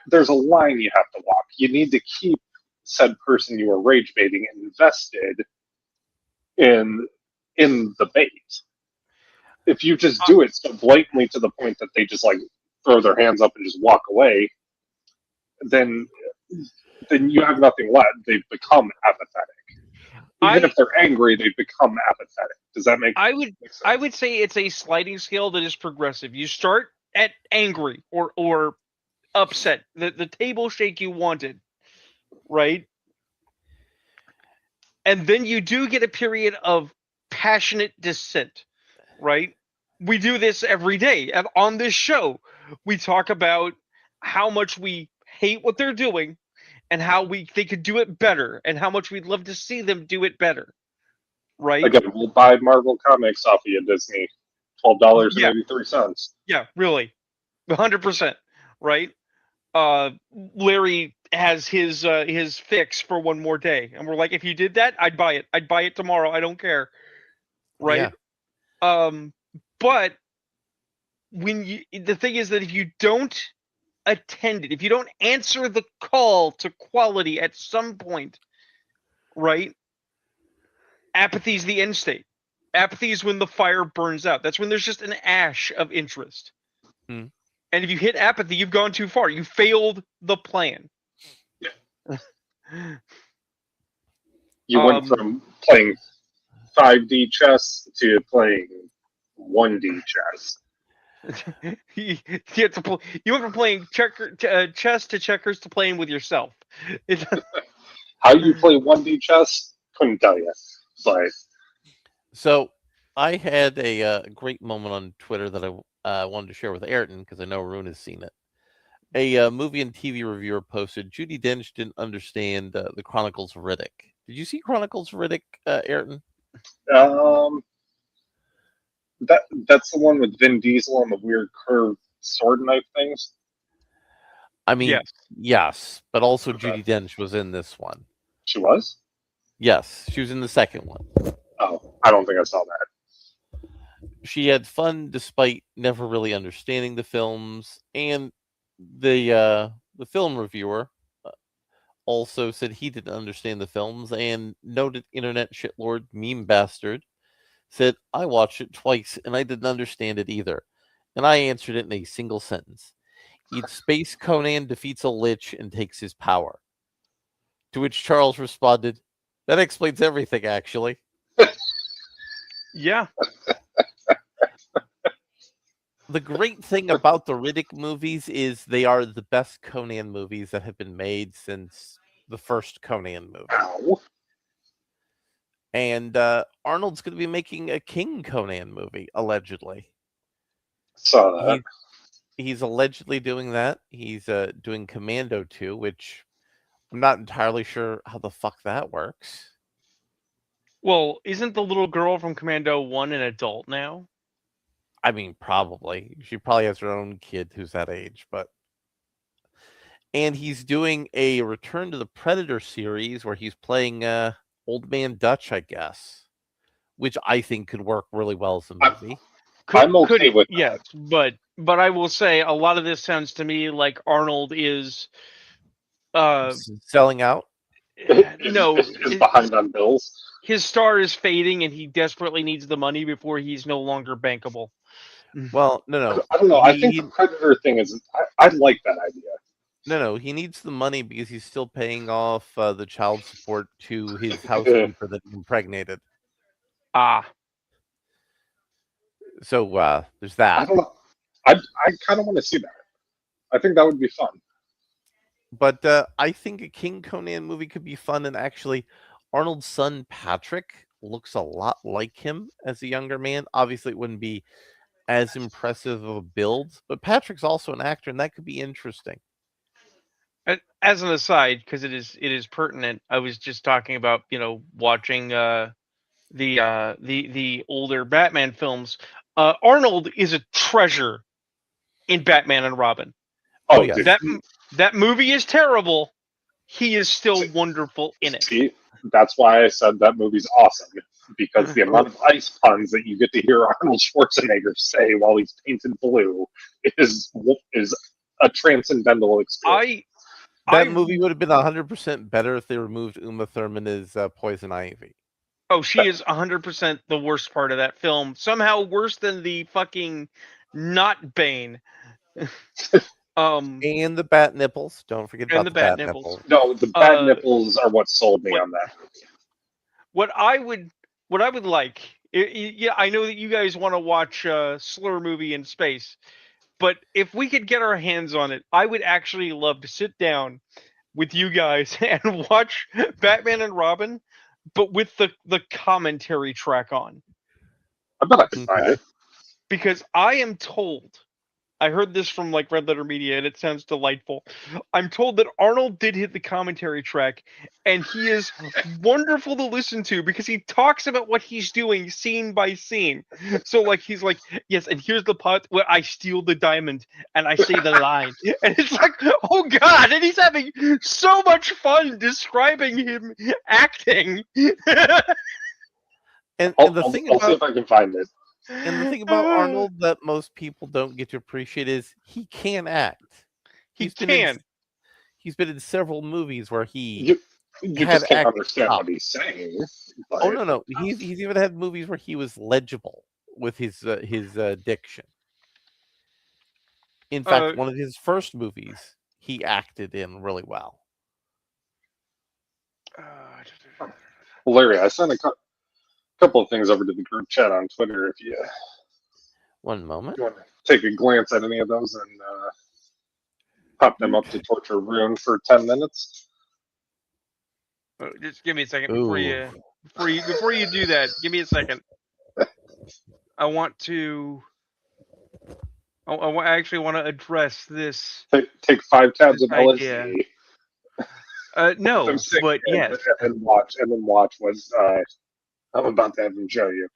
There's a line you have to walk. You need to keep said person you are rage baiting invested in the bait. If you just do it so blatantly to the point that they just like throw their hands up and just walk away, then you have nothing left. They've become apathetic. Even if they're angry, they become apathetic. Does that make sense?
I would say it's a sliding scale that is progressive. You start at angry or upset, the table shake you wanted, right? And then you do get a period of passionate dissent, right? We do this every day. And on this show, we talk about how much we hate what they're doing and how they could do it better and how much we'd love to see them do it better, right?
Again, we'll buy Marvel comics off of you, Disney. $12.83.
Yeah, really. 100%, right? Larry has his fix for one more day, and we're like, if you did that, I'd buy it. I'd buy it tomorrow. I don't care, right?
Yeah.
But the thing is that if you don't attend it, if you don't answer the call to quality at some point, right? Apathy is the end state. Apathy is when the fire burns out. That's when there's just an ash of interest.
Hmm.
And if you hit apathy, you've gone too far. You failed the plan.
You went from playing 5D chess to playing 1D chess.
You went from playing chess to checkers to playing with yourself.
How you play 1D chess? Couldn't tell you. But
So I had a great moment on Twitter that I wanted to share with Ayrton, because I know Arun has seen it. A movie and TV reviewer posted, Judi Dench didn't understand the Chronicles of Riddick. Did you see Chronicles of Riddick, Ayrton?
that's the one with Vin Diesel and the weird curved sword knife things.
I mean, yes, but also
Okay.
Judi Dench was in this one.
She was?
Yes, she was in the second one.
Oh, I don't think I saw that.
She had fun despite never really understanding the films, and the film reviewer also said he didn't understand the films, and noted internet shitlord meme bastard said, I watched it twice and I didn't understand it either. And I answered it in a single sentence. Eats Space Conan defeats a lich and takes his power. To which Charles responded, that explains everything, actually.
Yeah.
The great thing about the Riddick movies is they are the best Conan movies that have been made since the first Conan movie.
Ow.
And Arnold's going to be making a King Conan movie, allegedly.
Saw that.
He's allegedly doing that. He's doing Commando 2, which I'm not entirely sure how the fuck that works.
Well, isn't the little girl from Commando 1 an adult now?
I mean, probably. She probably has her own kid who's that age, but. And he's doing a Return to the Predator series where he's playing Old Man Dutch, I guess, which I think could work really well as a movie.
I'm okay with that.
Yes, but I will say a lot of this sounds to me like Arnold is
selling out.
No,
is behind on bills.
His star is fading, and he desperately needs the money before he's no longer bankable.
Well, no.
I don't know. I think the Predator thing is. I like that idea.
No. He needs the money because he's still paying off the child support to his housekeeper that he impregnated.
Ah.
So there's that.
I don't know. I kind of want to see that. I think that would be fun.
But I think a King Conan movie could be fun, and actually, Arnold's son Patrick looks a lot like him as a younger man. Obviously, it wouldn't be as impressive of a build, but Patrick's also an actor, and that could be interesting.
As an aside, because it is pertinent, I was just talking about watching the older Batman films. Arnold is a treasure in Batman and Robin.
Oh yeah,
that movie is terrible. He is still wonderful in it.
See, that's why I said that movie's awesome, because the amount of ice puns that you get to hear Arnold Schwarzenegger say while he's painted blue is a transcendental experience.
That movie would have been 100% better if they removed Uma Thurman as Poison Ivy.
Oh, she is 100% the worst part of that film. Somehow worse than the fucking not Bane.
And the bat nipples. Don't forget about the bat nipples.
No, the bat nipples are what sold me on that movie.
What I would like, yeah, I know that you guys want to watch a Slur movie in space, but if we could get our hands on it, I would actually love to sit down with you guys and watch Batman and Robin, but with the commentary track on.
I bet I can find it.
Because I am told, I heard this from like Red Letter Media, and it sounds delightful. I'm told that Arnold did hit the commentary track, and he is wonderful to listen to because he talks about what he's doing scene by scene. So like he's like, yes, and here's the part where I steal the diamond and I say the line, and it's like, oh god, and he's having so much fun describing him acting.
and
I'll see if I can find it.
And the thing about Arnold that most people don't get to appreciate is he can act. He's been in several movies where he
you just can't understand what he's saying. But...
Oh no, he's even had movies where he was legible with his diction. In fact, one of his first movies he acted in really well.
Larry, I sent a couple of things over to the group chat on Twitter. If you
1 moment,
you want to take a glance at any of those and pop them up to Torture Rune for 10 minutes.
Just give me a second before you do that. Give me a second. I actually want to address this.
Take 5 tabs of LSD.
No, but yes.
And then watch what I'm about to have him show you.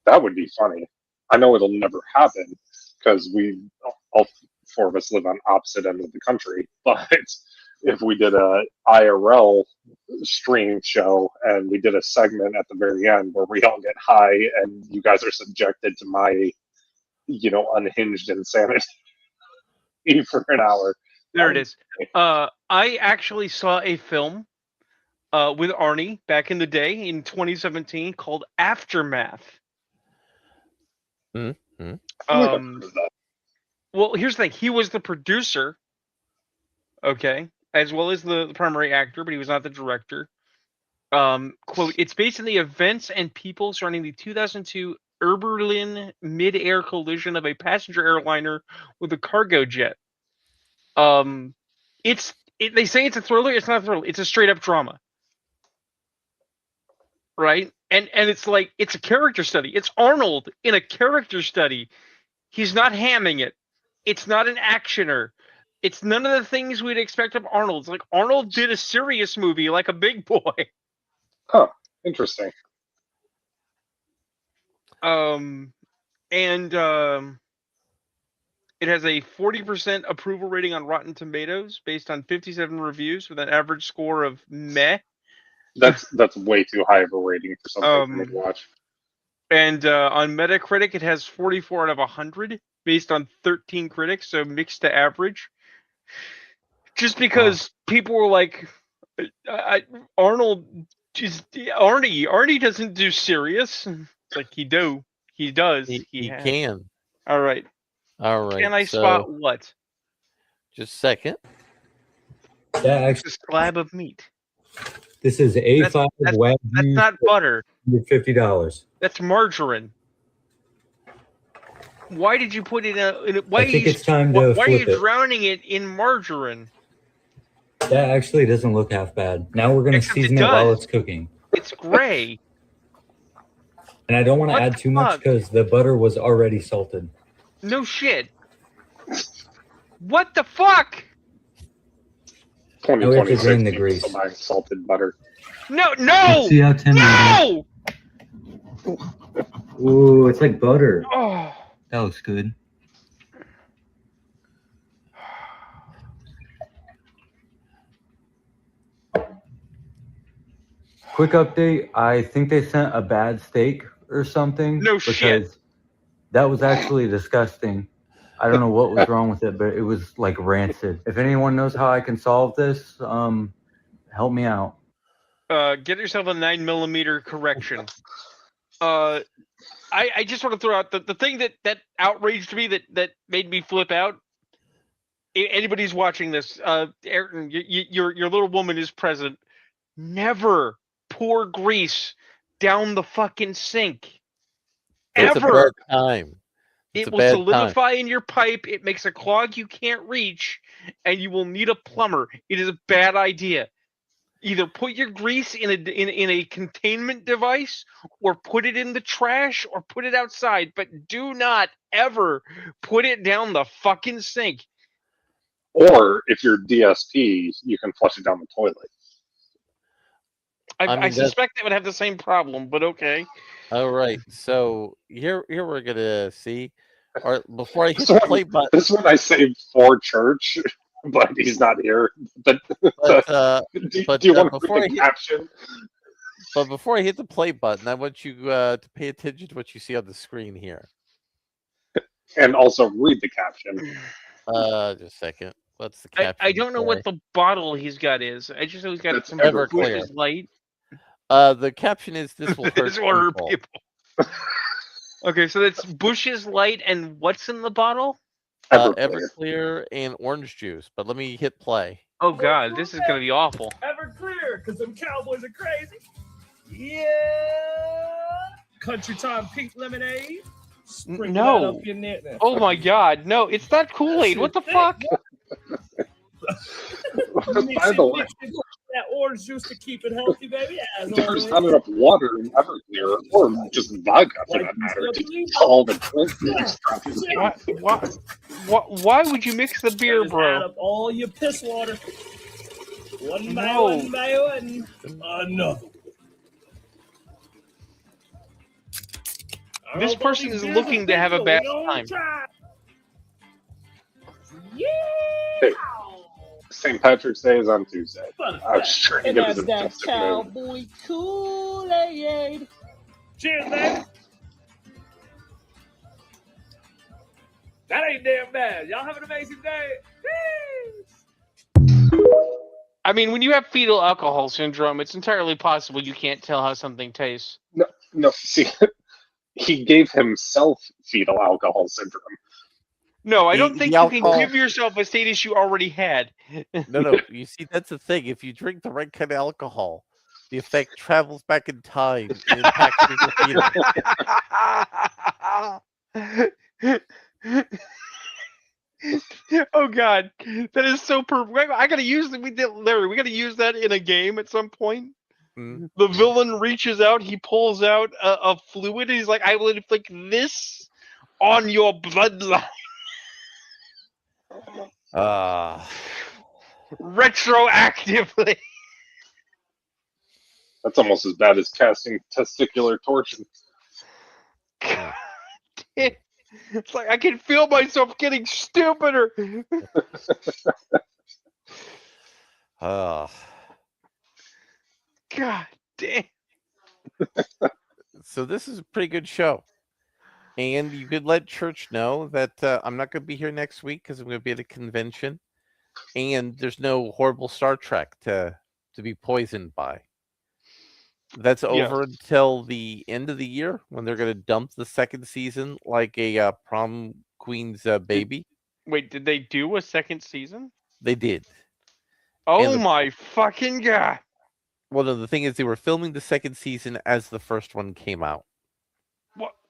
That would be funny. I know it'll never happen because all 4 of us live on opposite ends of the country, but if we did a IRL stream show and we did a segment at the very end where we all get high and you guys are subjected to my, unhinged insanity for an hour.
There it is. I actually saw a film with Arnie back in the day in 2017 called Aftermath.
Mm-hmm.
Well, here's the thing. He was the producer, okay, as well as the primary actor, but he was not the director. Quote, it's based on the events and people surrounding the 2002 Oberlin mid-air collision of a passenger airliner with a cargo jet. They say it's a thriller. It's not a thriller. It's a straight-up drama. Right? And it's like, it's a character study. It's Arnold in a character study. He's not hamming it. It's not an actioner. It's none of the things we'd expect of Arnold. It's like Arnold did a serious movie like a Big Boy.
Huh. Interesting.
It has a 40% approval rating on Rotten Tomatoes based on 57 reviews with an average score of meh.
That's way too high of a rating for something for me to watch.
And on Metacritic, it has 44 out of 100 based on 13 critics, so mixed to average. Just because people were like, Arnie doesn't do serious. It's like he does.
He can.
All right. Can I spot what?
Just a second.
It's a slab of meat.
This is A5 Wagyu.
That's not butter.
$50.
That's margarine. Why did you put it in? Why
I think it's time to
why are
flip
you
it.
drowning it in margarine?
That actually doesn't look half bad. Now we're going to season it while it's cooking.
It's gray.
And I don't want to add too much because the butter was already salted.
No shit. What the fuck?
Now we have to drain the grease.
So buying salted butter.
No!
Let's see how tender
No!
Ooh, it's like butter.
Oh.
That looks good. Quick update. I think they sent a bad steak or something.
No shit.
That was actually disgusting. I don't know what was wrong with it, but it was like rancid. If anyone knows how I can solve this, help me out.
Get yourself a 9mm correction. I just want to throw out the thing that outraged me, that made me flip out. Anybody's watching this, Ayrton, your little woman is present. Never pour grease down the fucking sink.
It's
Ever.
a bad time.
It will solidify in your pipe. It makes a clog you can't reach, and you will need a plumber. It is a bad idea. Either put your grease in a containment device, or put it in the trash, or put it outside. But do not ever put it down the fucking sink.
Or if you're DSP, you can flush it down the toilet.
I suspect they would have the same problem, but okay.
All right, so here we're gonna see. All right, before I hit the play button,
this one I saved for church, but he's not here. But do you want to read the caption?
But before I hit the play button, I want you to pay attention to what you see on the screen here.
And also read the caption.
Just a second. What's the caption?
I don't know what the bottle he's got is. I just know he's got some
Everclear.
Bush's Light.
The caption is "This will hurt
This will hurt
people."
Okay, so that's Bush's Light, and what's in the bottle?
Everclear and orange juice. But let me hit play.
Oh god, this is gonna be awful.
Everclear, because them cowboys are crazy. Yeah. Country Time pink lemonade. Sprinkle that up your neck.
Oh my god, no, it's not Kool-Aid. What the fuck?
By the way,
that orange juice to keep it healthy, baby.
there's not enough water in Everclear, or just vodka for that matter, to all the
Why would you mix the beer, bro?
Add up all your piss water. One by one by one. Another.
This person is looking to have a bad time.
Yeah.
Hey, St. Patrick's Day is on Tuesday.
Fun
I'm
fact.
sure he
And
gives
that's
it
that cowboy Kool-Aid. Cheers, man. That ain't damn bad. Y'all have an amazing day.
I mean, when you have fetal alcohol syndrome, it's entirely possible you can't tell how something tastes.
No, see, he gave himself fetal alcohol syndrome.
No, I
The-
don't
the
think you
alcohol-
can give yourself a status you already had.
No. You see, that's the thing. If you drink the right kind of alcohol, the effect travels back in time and impacts your fetus.
Oh God, that is so perfect. I gotta use that. Larry, we gotta use that in a game at some point.
Mm.
The villain reaches out, he pulls out a fluid, and he's like, "I will inflict this on your bloodline retroactively."
That's almost as bad as casting testicular torsion.
It's like I can feel myself getting stupider.
Ah.
God damn.
So this is a pretty good show. And you could let Church know that I'm not going to be here next week because I'm going to be at a convention. And there's no horrible Star Trek to be poisoned by. That's over until the end of the year when they're going to dump the second season like a prom queen's baby.
Wait, did they do a second season?
They did.
Oh my fucking God.
Well, no, the thing is they were filming the second season as the first one came out.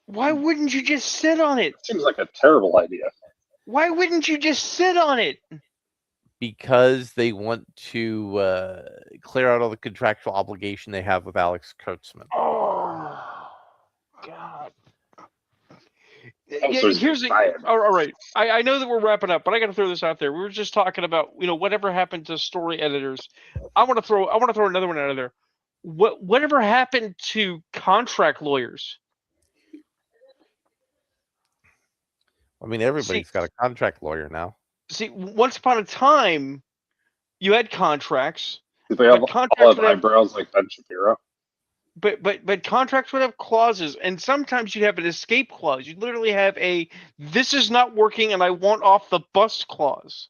Why wouldn't you just sit on it?
Seems like a terrible idea.
Why wouldn't you just sit on it?
Because they want to clear out all the contractual obligation they have with Alex Kurtzman.
Oh, God.
Also,
Here's all right. I know that we're wrapping up, but I got to throw this out there. We were just talking about whatever happened to story editors. I want to throw another one out of there. Whatever happened to contract lawyers?
I mean, everybody's got a contract lawyer now.
See, once upon a time, you had contracts.
Did they have all have eyebrows like Ben Shapiro?
But contracts would have clauses, and sometimes you'd have an escape clause. You'd literally have a "this is not working and I want off the bus" clause.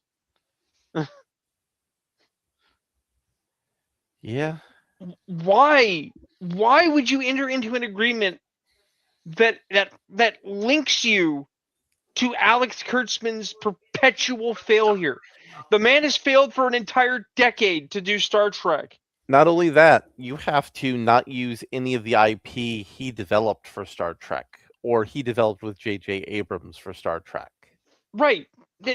Yeah.
Why would you enter into an agreement that links you to Alex Kurtzman's perpetual failure? The man has failed for an entire decade to do Star Trek.
Not only that, you have to not use any of the IP he developed for Star Trek, or he developed with J.J. Abrams for Star Trek.
Right.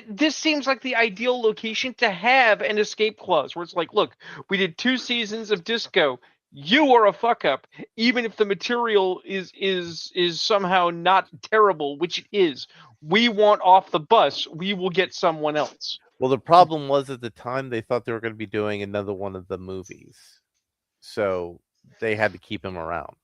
This seems like the ideal location to have an escape clause, where it's like, look, we did 2 seasons of Disco. You are a fuck up, even if the material is somehow not terrible, which it is. We want off the bus. We will get someone else.
Well, the problem was at the time they thought they were going to be doing another one of the movies. So they had to keep him around.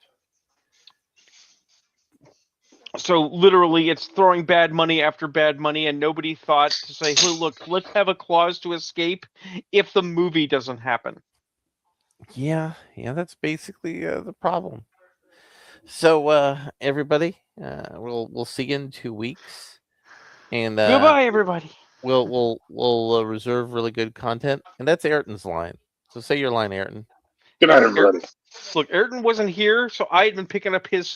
So literally it's throwing bad money after bad money, and nobody thought to say, hey, look, let's have a clause to escape if the movie doesn't happen.
Yeah, that's basically the problem. So everybody, we'll see you in 2 weeks. And
goodbye, everybody.
We'll reserve really good content, and that's Ayrton's line. So say your line, Ayrton.
Good night, everybody.
Look, Ayrton wasn't here, so I had been picking up his